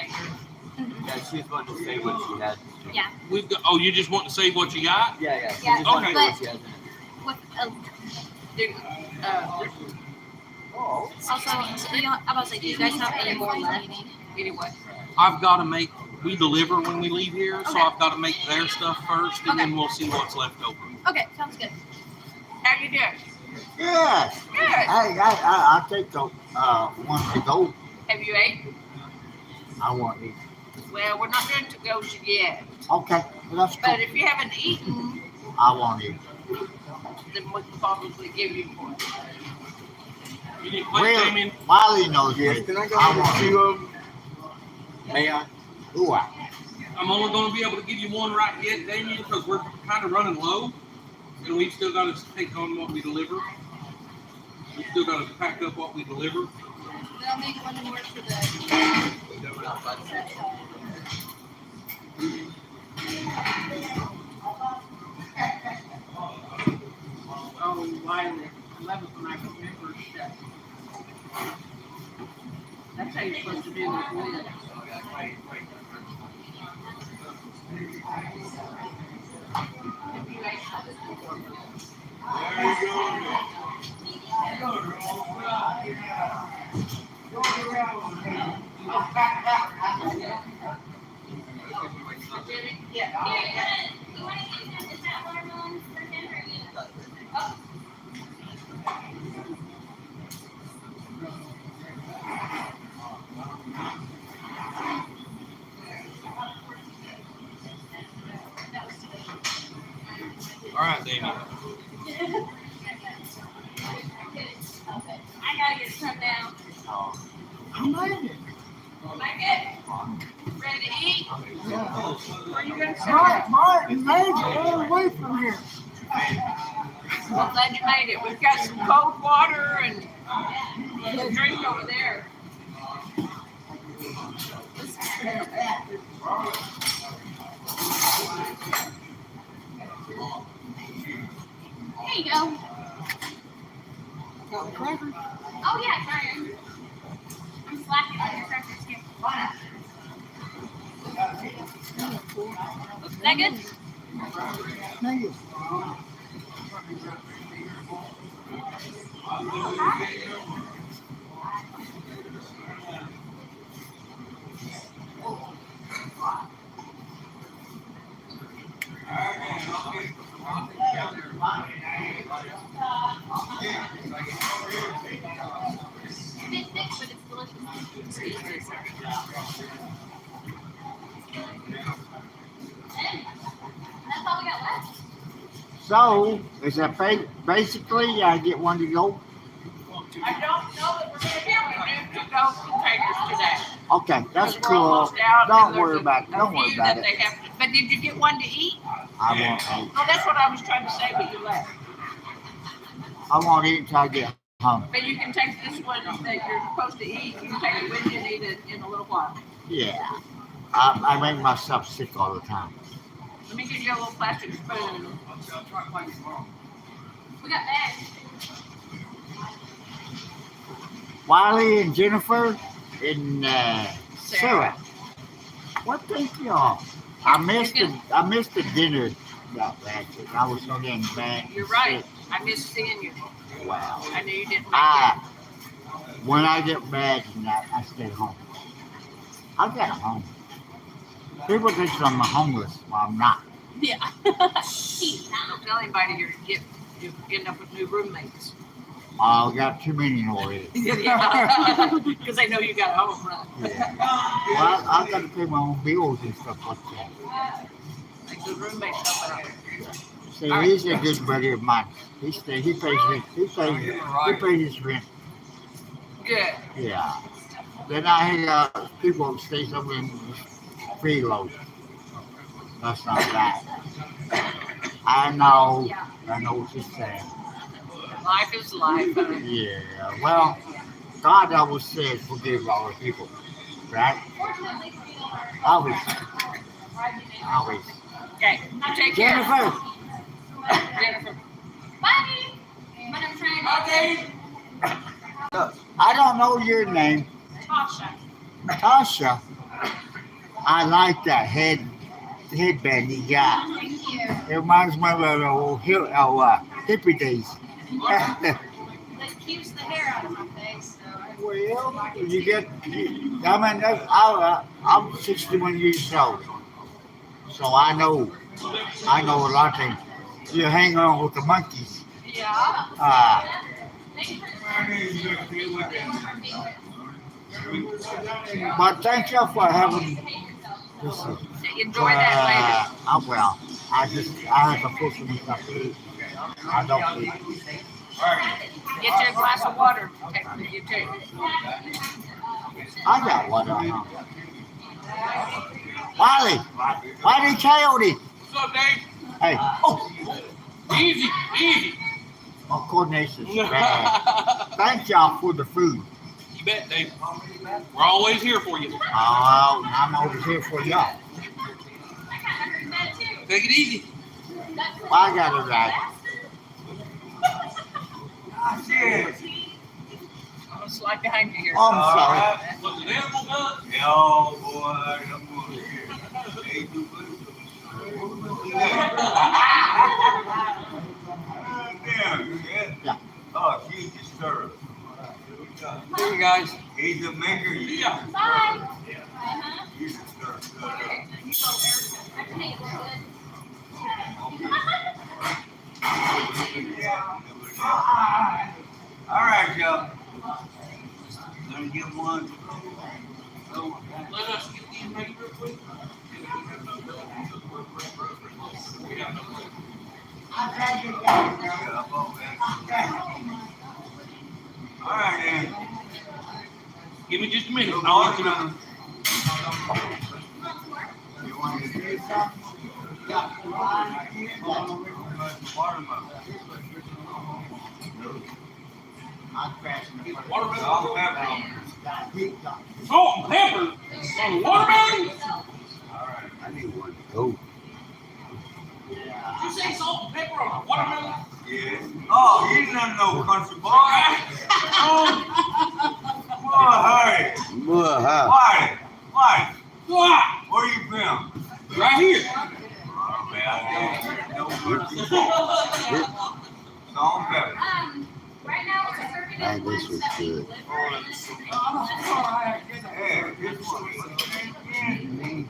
[SPEAKER 9] Yeah, she just wanted to say what she had.
[SPEAKER 1] Yeah.
[SPEAKER 5] We've got. Oh, you just want to say what you got?
[SPEAKER 9] Yeah. She
[SPEAKER 1] Yeah,
[SPEAKER 9] just wanted to say
[SPEAKER 5] okay.
[SPEAKER 9] what she had.
[SPEAKER 1] With
[SPEAKER 8] Also, do you, I'm about to say, do you guys have any more left?
[SPEAKER 3] Anyway.
[SPEAKER 5] I've got to make. We deliver when we leave here, so
[SPEAKER 8] Okay.
[SPEAKER 5] I've got to make their stuff first, and then we'll see what's left over.
[SPEAKER 8] Okay, sounds good.
[SPEAKER 3] How you doing?
[SPEAKER 4] Yes.
[SPEAKER 3] Good.
[SPEAKER 4] Hey, I'll take the one to go.
[SPEAKER 3] Have you ate?
[SPEAKER 4] I want it.
[SPEAKER 3] Well, we're not doing to goes yet.
[SPEAKER 4] Okay, well, that's cool.
[SPEAKER 3] But if you haven't eaten,
[SPEAKER 4] I want it.
[SPEAKER 3] then we can probably give you one.
[SPEAKER 5] You didn't quit,
[SPEAKER 4] Well,
[SPEAKER 5] Damien?
[SPEAKER 4] Wiley knows
[SPEAKER 9] Yes,
[SPEAKER 4] me.
[SPEAKER 9] can I go
[SPEAKER 4] I
[SPEAKER 9] with
[SPEAKER 4] want
[SPEAKER 9] two of them? May I?
[SPEAKER 4] Ooh,
[SPEAKER 5] I'm only going to be able to give you one right yet, Damien, because we're kind of running low, and we've still got to take on what we deliver. We've still got to pack up what we deliver.
[SPEAKER 8] Then I'll make one more for the.
[SPEAKER 6] Oh, Wiley. I love it when I can remember stuff. That's how you're supposed to do it with Liz.
[SPEAKER 5] All right, Damien.
[SPEAKER 1] I gotta get some down.
[SPEAKER 6] I made it.
[SPEAKER 3] Like it? Ready to eat? Where you gonna sit?
[SPEAKER 6] Martin made it all the way from here.
[SPEAKER 3] Well, glad you made it. We've got some cold water and a little drink over there.
[SPEAKER 1] There you go.
[SPEAKER 6] Got the crackers?
[SPEAKER 1] Oh yeah, sorry. I'm slacking on your crackers here. Is that good?
[SPEAKER 6] Thank you.
[SPEAKER 1] It's a bit thick, but it's delicious. And that's all we got left.
[SPEAKER 4] so, is that basically I get one to go?
[SPEAKER 3] I don't know that we're gonna be able to do to-go containers today.
[SPEAKER 4] Okay, that's
[SPEAKER 3] Because we're
[SPEAKER 4] cool.
[SPEAKER 3] almost out, and
[SPEAKER 4] Don't
[SPEAKER 3] there's
[SPEAKER 4] worry about it.
[SPEAKER 3] a
[SPEAKER 4] Don't worry
[SPEAKER 3] few
[SPEAKER 4] about
[SPEAKER 3] that
[SPEAKER 4] it.
[SPEAKER 3] they have to- But did you get one to eat?
[SPEAKER 4] I want it.
[SPEAKER 3] Oh, that's what I was trying to say, but you left.
[SPEAKER 4] I want it until I get home.
[SPEAKER 3] But you can take this one that you're supposed to eat, you can take it with you and eat it in a little while.
[SPEAKER 4] Yeah. I make myself sick all the time.
[SPEAKER 3] Let me give you a little plastic spoon.
[SPEAKER 1] We got bags.
[SPEAKER 4] Wiley and Jennifer and Sarah. What thank y'all? I missed the dinner that bad. I was so damn bad.
[SPEAKER 3] You're right. I missed seeing you.
[SPEAKER 4] Wow.
[SPEAKER 3] I knew you didn't make it.
[SPEAKER 4] When I get mad and that, I stay home. I got a home. People think I'm homeless. Well, I'm not.
[SPEAKER 1] Yeah.
[SPEAKER 3] Don't tell anybody you end up with new roommates.
[SPEAKER 4] I got too many already.
[SPEAKER 3] Because they know you got a home, right?
[SPEAKER 4] Yeah. Well, I got to pay my own bills and stuff like that.
[SPEAKER 3] Like the roommates help out.
[SPEAKER 4] See, he's a good buddy of mine. He pays his rent.
[SPEAKER 3] Good.
[SPEAKER 4] Yeah. Then I hear people stay somewhere in freeload. That's not right. I know what you're saying.
[SPEAKER 3] Life is life.
[SPEAKER 4] Yeah. Well, God always says forgive all the people, right? Always. Always.
[SPEAKER 3] Okay. You take care.
[SPEAKER 4] Jennifer.
[SPEAKER 3] Jennifer.
[SPEAKER 1] Bye. But I'm trying to.
[SPEAKER 4] I don't know your name.
[SPEAKER 1] Tasha.
[SPEAKER 4] Tasha. I like that headband you got.
[SPEAKER 1] Thank you.
[SPEAKER 4] It reminds me of the old hippie days.
[SPEAKER 3] keeps the hair out of my face. So
[SPEAKER 4] Well, you get. I'm 61 years old, so I know a lot of things. You hang on with the monkeys.
[SPEAKER 3] yeah.
[SPEAKER 4] But thank you for having this.
[SPEAKER 8] Enjoy that
[SPEAKER 4] I have to push some stuff to eat. I don't eat.
[SPEAKER 8] later. Get you a glass of water. Take with you too.
[SPEAKER 4] I got water. Wiley Coyote.
[SPEAKER 5] What's up, Dave?
[SPEAKER 4] Hey,
[SPEAKER 5] Easy, easy.
[SPEAKER 4] my coordination's bad. Thank y'all for the food.
[SPEAKER 5] You bet, Dave. We're always here for you.
[SPEAKER 4] I'm over here for y'all.
[SPEAKER 5] Take it easy.
[SPEAKER 4] I got it right.
[SPEAKER 8] I'll slide behind you here.
[SPEAKER 4] Oh, I'm sorry.
[SPEAKER 5] Was it animal gun?
[SPEAKER 2] Yo, boy, I'm going Hey, you Damn,
[SPEAKER 4] Yeah.
[SPEAKER 2] Oh, she's disturbed.
[SPEAKER 5] Here you guys.
[SPEAKER 2] He's a maker.
[SPEAKER 5] Yeah.
[SPEAKER 3] Bye.
[SPEAKER 2] He's disturbed. All right, y'all. Let me get one.
[SPEAKER 5] Let us get these made real quick.
[SPEAKER 2] All right, then.
[SPEAKER 5] Give me just a minute and I'll let you know.
[SPEAKER 2] You want to do something? Watermelon.
[SPEAKER 4] I'm crashing the
[SPEAKER 5] Watermelon.
[SPEAKER 2] Salt, pepper.
[SPEAKER 5] Salt and pepper on watermelon?
[SPEAKER 2] All right.
[SPEAKER 9] I need one. Oh,
[SPEAKER 5] Did you say salt and pepper on a watermelon?
[SPEAKER 2] Yes. Oh, he's not no country boy. Boy,
[SPEAKER 9] well,
[SPEAKER 2] Why?
[SPEAKER 5] Ah,
[SPEAKER 2] Where you from?
[SPEAKER 5] right here.
[SPEAKER 2] Oh, man, I don't know where Salt and pepper.
[SPEAKER 3] Right now it's a serving
[SPEAKER 9] man, this was good.
[SPEAKER 2] Yeah, this one.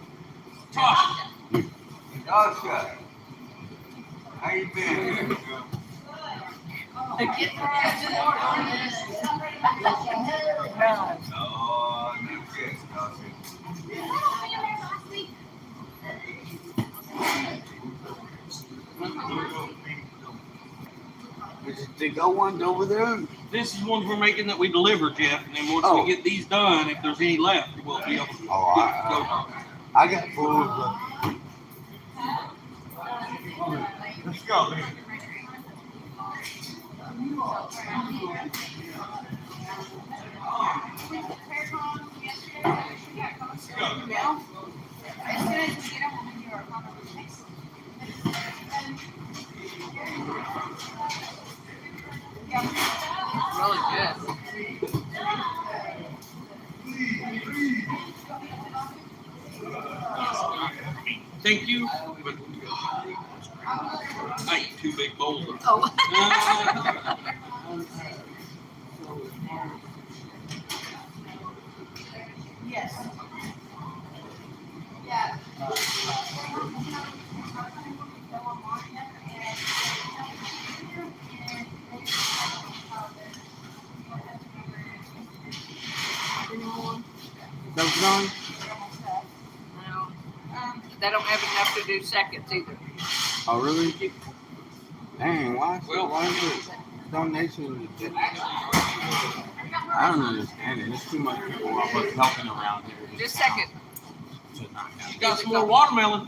[SPEAKER 5] Tosh.
[SPEAKER 2] Joshua. How you been? Oh, no shit,
[SPEAKER 9] Is the go ones over there?
[SPEAKER 5] This is ones we're making that we deliver, Jeff. And then once
[SPEAKER 9] Oh.
[SPEAKER 5] we get these done, if there's any left, we'll be able to
[SPEAKER 9] Oh, I got food.
[SPEAKER 2] Let's go.
[SPEAKER 8] Really good.
[SPEAKER 5] Thank you. But I ate 2 big bowls of
[SPEAKER 8] Oh.
[SPEAKER 3] Yes. Yeah.
[SPEAKER 9] Those on?
[SPEAKER 8] No. They don't have enough to do seconds either.
[SPEAKER 9] Oh, really? Dang,
[SPEAKER 5] Well-
[SPEAKER 9] why is it donation? I don't understand it. There's too much people helping around here.
[SPEAKER 8] Just second.
[SPEAKER 9] To not have.
[SPEAKER 5] Got some more watermelon.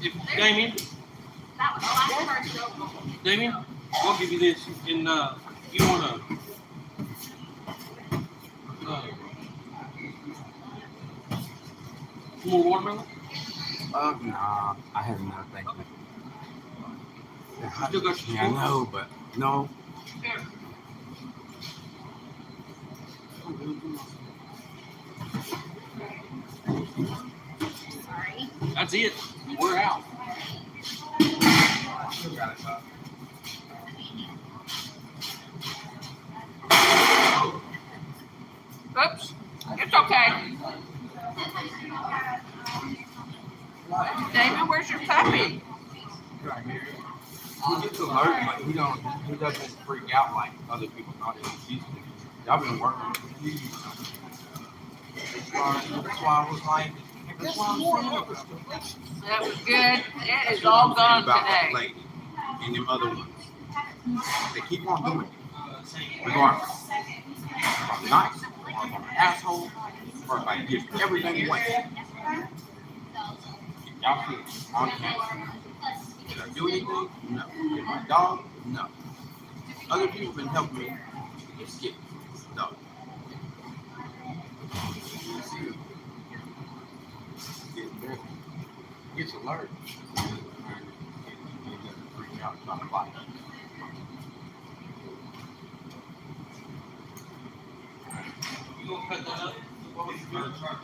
[SPEAKER 5] If Damien,
[SPEAKER 3] That was the last commercial.
[SPEAKER 5] Damien, we'll give you this. And you want to some more watermelon?
[SPEAKER 9] Nah, I have enough. Thank you.
[SPEAKER 5] Still got your
[SPEAKER 9] Yeah, I know, but no.
[SPEAKER 3] Sorry.
[SPEAKER 5] That's it. We're out.
[SPEAKER 8] Oops. It's okay. David, where's your puppy?
[SPEAKER 7] He gets alert, but he doesn't freak out like other people not used to. I've been working with him. That's why I was like, that's why I'm saying
[SPEAKER 8] That was good. It is all gone
[SPEAKER 7] about
[SPEAKER 8] today.
[SPEAKER 7] that lady and them other ones. They keep on doing it. Regardless. If I'm nice, or if I'm an asshole, or if I give everything away. Y'all feel on camera. Did I do anything? No. Did my dog? No. Other people have been helping me. Just get no. Gets alert. Freak out, trying to fight.
[SPEAKER 5] You gonna cut that up? What was your first charge?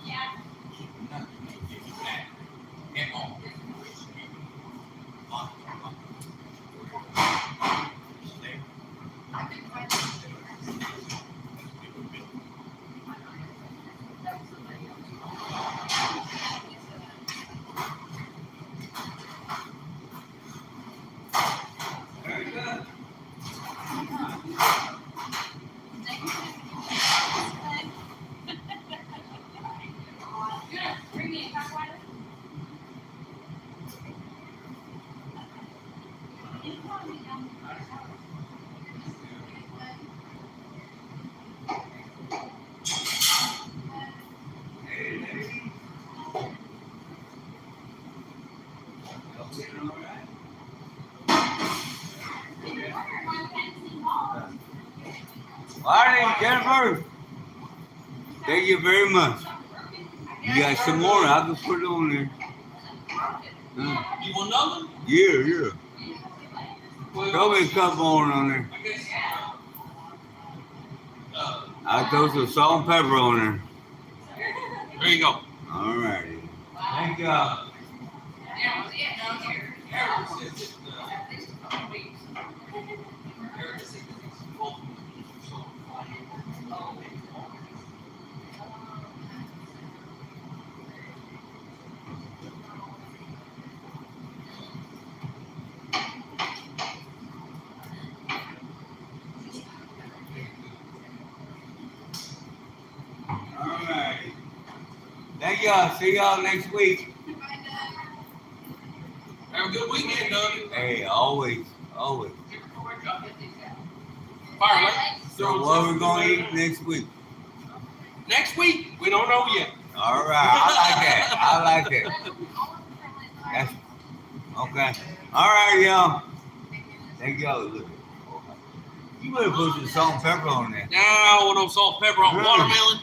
[SPEAKER 2] All right, Jennifer. Thank you very much. You got some more? I can put it on there.
[SPEAKER 5] You want another?
[SPEAKER 2] Yeah. Throw me a couple on there. I throw some salt and pepper on there.
[SPEAKER 5] There you go.
[SPEAKER 2] All righty. Thank you. All right. Thank y'all. See y'all next week.
[SPEAKER 5] Have a good weekend, Doug.
[SPEAKER 2] Hey, always.
[SPEAKER 5] Fire,
[SPEAKER 2] So what we gonna eat next week?
[SPEAKER 5] Next week, we don't know yet.
[SPEAKER 2] All right. I like that. That's okay. All right, y'all. Thank y'all. Look. You better put some salt and pepper on there.
[SPEAKER 5] Now I want no salt and pepper on watermelon.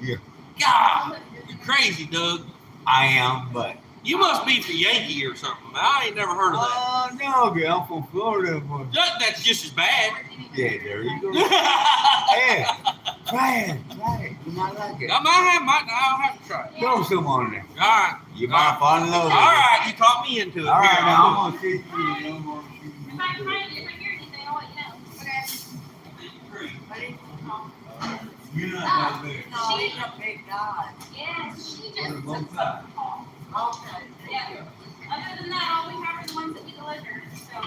[SPEAKER 2] Yeah.
[SPEAKER 5] God, you're crazy, Doug.
[SPEAKER 2] I am, but.
[SPEAKER 5] You must be from Yankee or something. I ain't never heard of that.
[SPEAKER 2] Oh, no, girl. I'm from Florida. Boy.
[SPEAKER 5] That's just as bad.
[SPEAKER 2] Yeah, there you go. Yeah. Try it. You might like it.
[SPEAKER 5] I'll have to try it.
[SPEAKER 2] Throw some on there.
[SPEAKER 5] All right.
[SPEAKER 2] You might fall in love
[SPEAKER 5] All
[SPEAKER 2] with it.
[SPEAKER 5] right, you talked me into it.
[SPEAKER 2] All right,
[SPEAKER 5] Here,
[SPEAKER 2] now
[SPEAKER 5] I'll
[SPEAKER 2] I'm going to teach you. I'm going to teach you.
[SPEAKER 3] If I can find it right here, anything, I'll let you know.
[SPEAKER 2] You're not that big.
[SPEAKER 3] No, he's a big guy. Yes, she just took some call. Okay. Yeah. Other than that, all we have are the ones that we delivered, so.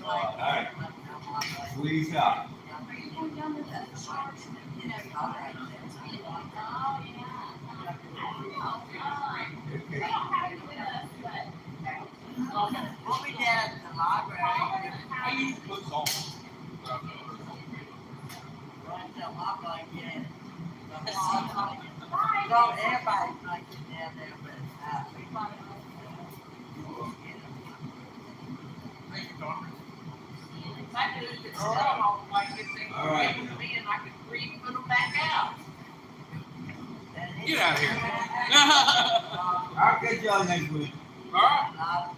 [SPEAKER 2] All right. Squeeze out.
[SPEAKER 3] We'll be down at the library.
[SPEAKER 5] I usually put salt.
[SPEAKER 3] Well, everybody likes it down there, but we might.
[SPEAKER 5] Thank you, Doctor.
[SPEAKER 8] I could just stay home like it's in
[SPEAKER 2] All right.
[SPEAKER 8] with me and I could read and put them back out.
[SPEAKER 5] Get out of here.
[SPEAKER 2] I'll catch y'all next week.
[SPEAKER 5] All right.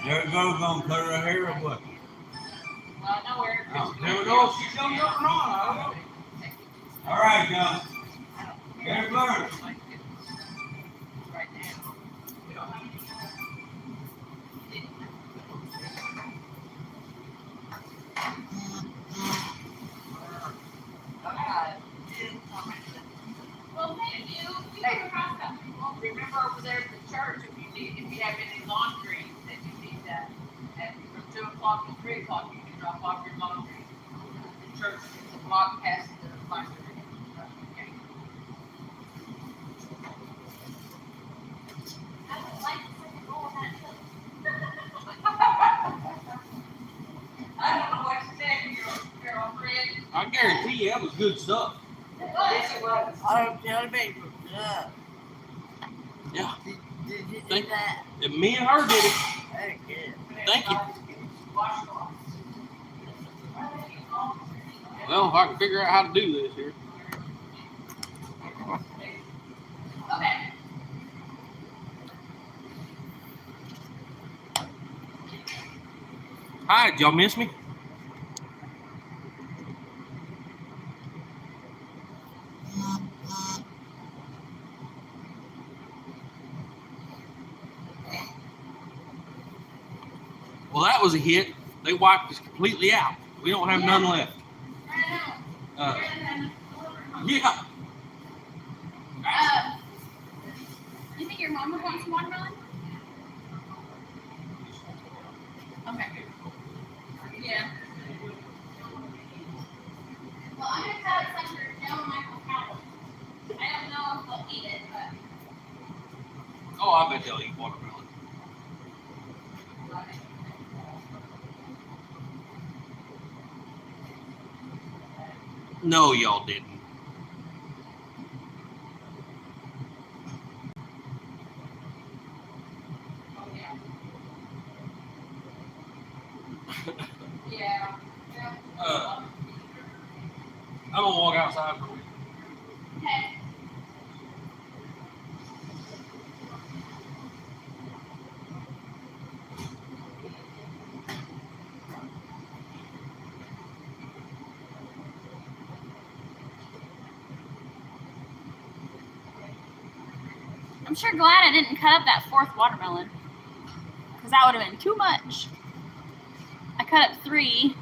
[SPEAKER 2] There girl gonna cut her hair or what?
[SPEAKER 8] Well, I know where.
[SPEAKER 2] Oh,
[SPEAKER 5] Never know if she's young up or not. I don't know.
[SPEAKER 2] All right, y'all. Get her bird.
[SPEAKER 8] Right now. there's the church if you have any laundry that you need that. And from 2 o'clock to 3 o'clock, you can drop off your laundry. The church is a block past the library. Okay.
[SPEAKER 3] I would like to see you go on that trip.
[SPEAKER 8] I don't know what to say to your old friend.
[SPEAKER 5] I guarantee you that was good stuff.
[SPEAKER 8] Yes, it was.
[SPEAKER 9] I don't tell me. Yeah.
[SPEAKER 5] Yeah.
[SPEAKER 9] Did you do
[SPEAKER 5] Thank-
[SPEAKER 9] that?
[SPEAKER 5] And me and her did it.
[SPEAKER 9] Thank you.
[SPEAKER 5] Thank you.
[SPEAKER 8] Wash off.
[SPEAKER 5] Well, if I can figure out how to do this here.
[SPEAKER 3] Okay.
[SPEAKER 5] Hi, did y'all miss me? Well, that was a hit. They wiped us completely out. We don't have none left. Yeah.
[SPEAKER 1] You think your mom would want some watermelon? Okay. Yeah.
[SPEAKER 3] Well, I'm gonna tell you something for Joe and Michael Cowell. I don't know if they'll eat it, but
[SPEAKER 5] Oh, I bet they'll eat watermelon. No, y'all didn't.
[SPEAKER 3] yeah.
[SPEAKER 5] I'm gonna walk outside for a minute.
[SPEAKER 3] Okay.
[SPEAKER 1] I'm sure glad I didn't cut up that 4th watermelon. Because that would have been too much. I cut up 3.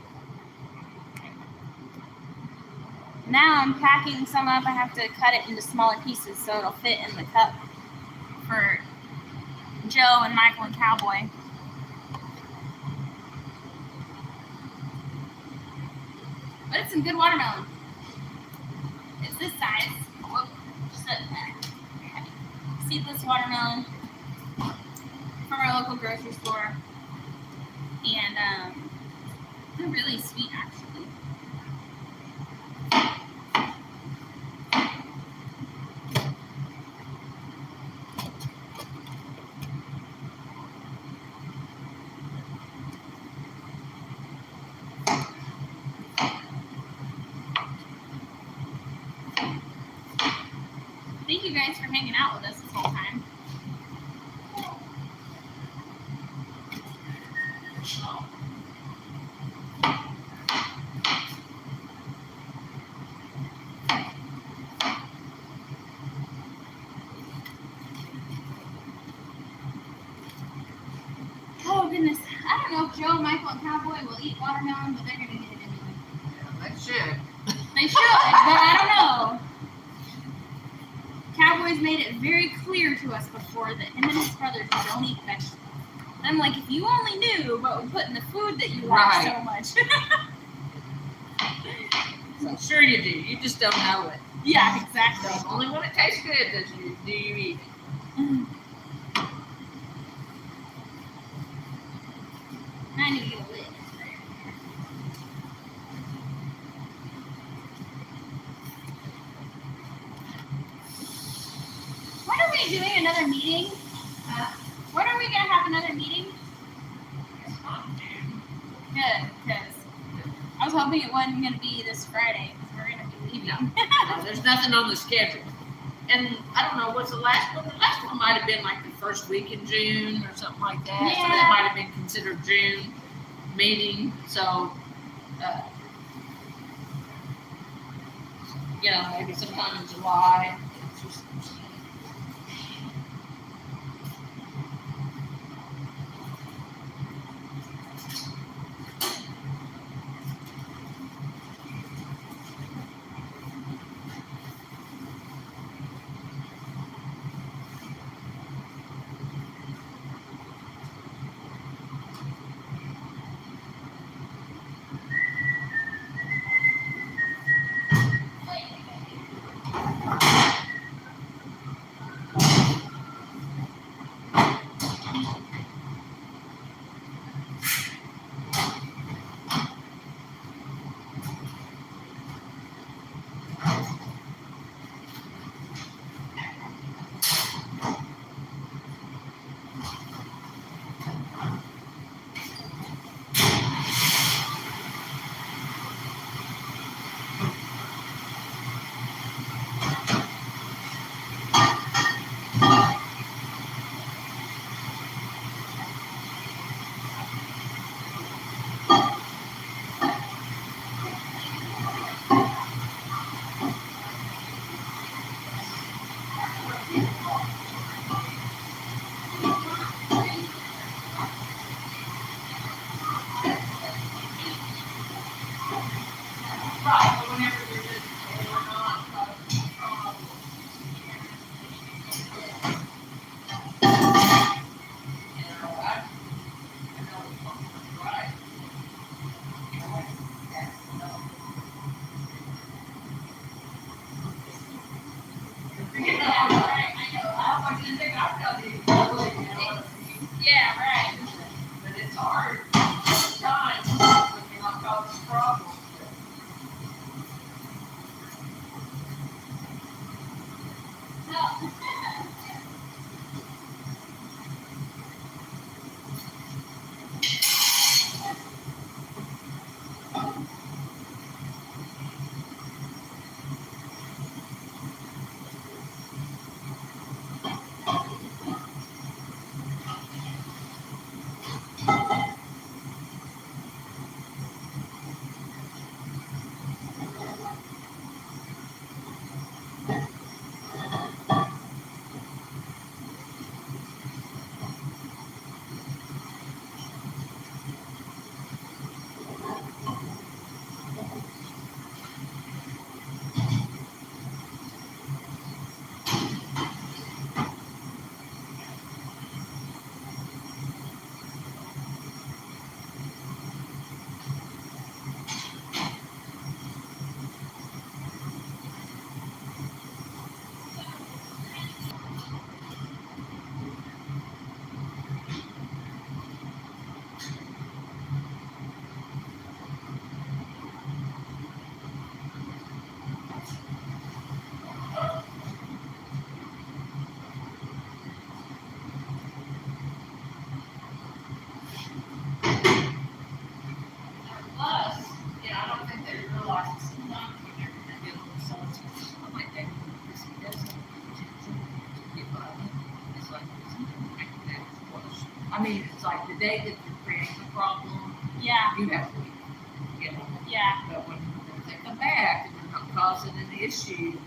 [SPEAKER 1] Now I'm packing some up. I have to cut it into smaller pieces so it'll fit in the cup for Joe and Michael and Cowboy. But it's some good watermelon. It's this size. Whoop, just seedless watermelon from our local grocery store. And they're really sweet, actually. Thank you guys for hanging out with us this whole time. Oh goodness, I don't know if Joe, Michael, and Cowboy will eat watermelon, but they're gonna eat it anyway.
[SPEAKER 8] They should.
[SPEAKER 1] They should, but I don't know. Cowboy's made it very clear to us before that him and his brothers don't eat vegetables. And I'm like, if you only knew what we put in the food that you like so much.
[SPEAKER 8] So sure you do. You just don't know it.
[SPEAKER 1] Yeah, exactly.
[SPEAKER 8] Only when it tastes good do you eat it.
[SPEAKER 1] I need to get a lid. When are we doing another meeting? When are we going to have another meeting? Good, because I was hoping it wasn't going to be this Friday, because we're going to be leaving.
[SPEAKER 8] No, there's nothing on the schedule. And I don't know, what's the last one? The last one might have been like the first week in June or something like that. So
[SPEAKER 1] Yeah.
[SPEAKER 8] that might have been considered June meeting. So, maybe sometime in July. It's just, I mean, it's like the day that you're creating a problem,
[SPEAKER 1] Yeah.
[SPEAKER 8] you have to leave. You know,
[SPEAKER 1] Yeah.
[SPEAKER 8] but when they come back and they're not causing an issue,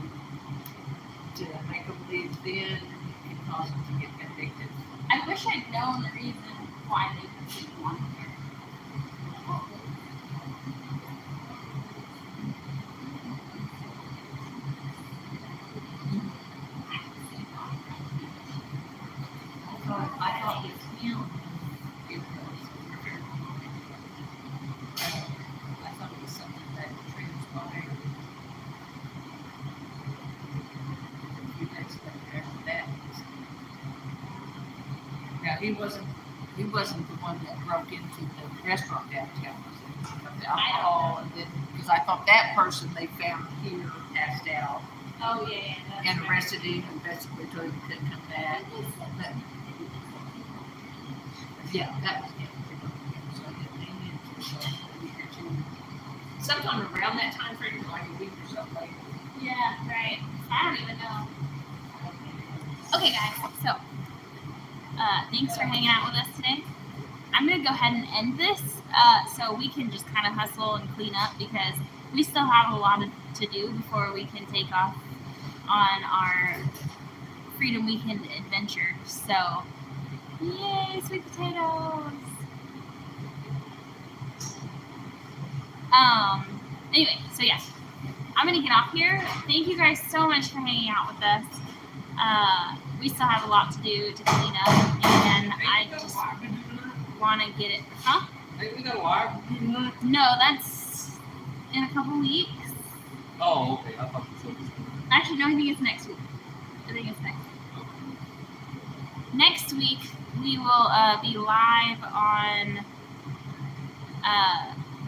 [SPEAKER 8] to make them leave, then it can cause them to get convicted.
[SPEAKER 1] I wish I'd known the reason why they didn't want it here.
[SPEAKER 8] I thought this meal, it was, I thought it was something that transpired. A few days later after that. Now, he wasn't the one that broke into the restaurant downtown, was it? Of the alcohol, and then, because I thought that person they found here passed out
[SPEAKER 1] Oh, yeah, yeah.
[SPEAKER 8] and arrested him and basically told him he couldn't come back. But, yeah, that was it. So they needed to a week or two. Sometime around that time frame, like a week or so later.
[SPEAKER 1] Yeah, right. I don't even know. Okay, guys, so thanks for hanging out with us today. I'm going to go ahead and end this so we can just kind of hustle and clean up because we still have a lot to do before we can take off on our Freedom Weekend adventure. So, yay, sweet potatoes! Anyway, so yeah, I'm going to get off here. Thank you guys so much for hanging out with us. We still have a lot to do to clean up, and I just want to get it. Huh?
[SPEAKER 5] Hey, we got a live tonight?
[SPEAKER 1] No, that's in a couple weeks.
[SPEAKER 5] Oh, okay. I thought you said.
[SPEAKER 1] Actually, no, I think it's next week. I think it's next week. Next week, we will be live on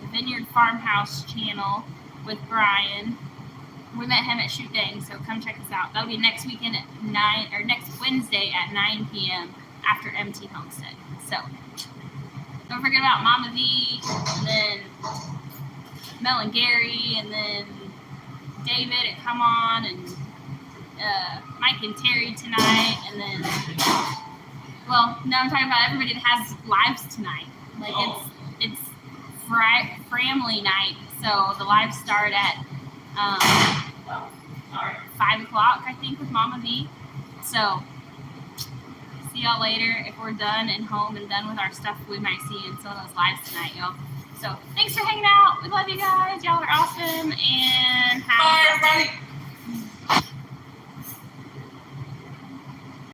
[SPEAKER 1] the Vineyard Farmhouse channel with Brian. We met him at Shoot Dang, so come check us out. That'll be next weekend at 9, or next Wednesday at 9 p.m. after MT Homestead. So don't forget about Mama V, and then Mel and Gary, and then David at Come On, and Mike and Terry tonight, and then, well, no, I'm talking about everybody that has lives tonight. Like, it's family night, so the lives start at 5 o'clock, I think, with Mama V. So, see y'all later. If we're done and home and done with our stuff, we might see you in some of those lives tonight, y'all. So, thanks for hanging out. We love you guys. Y'all are awesome. And
[SPEAKER 5] Bye, everybody.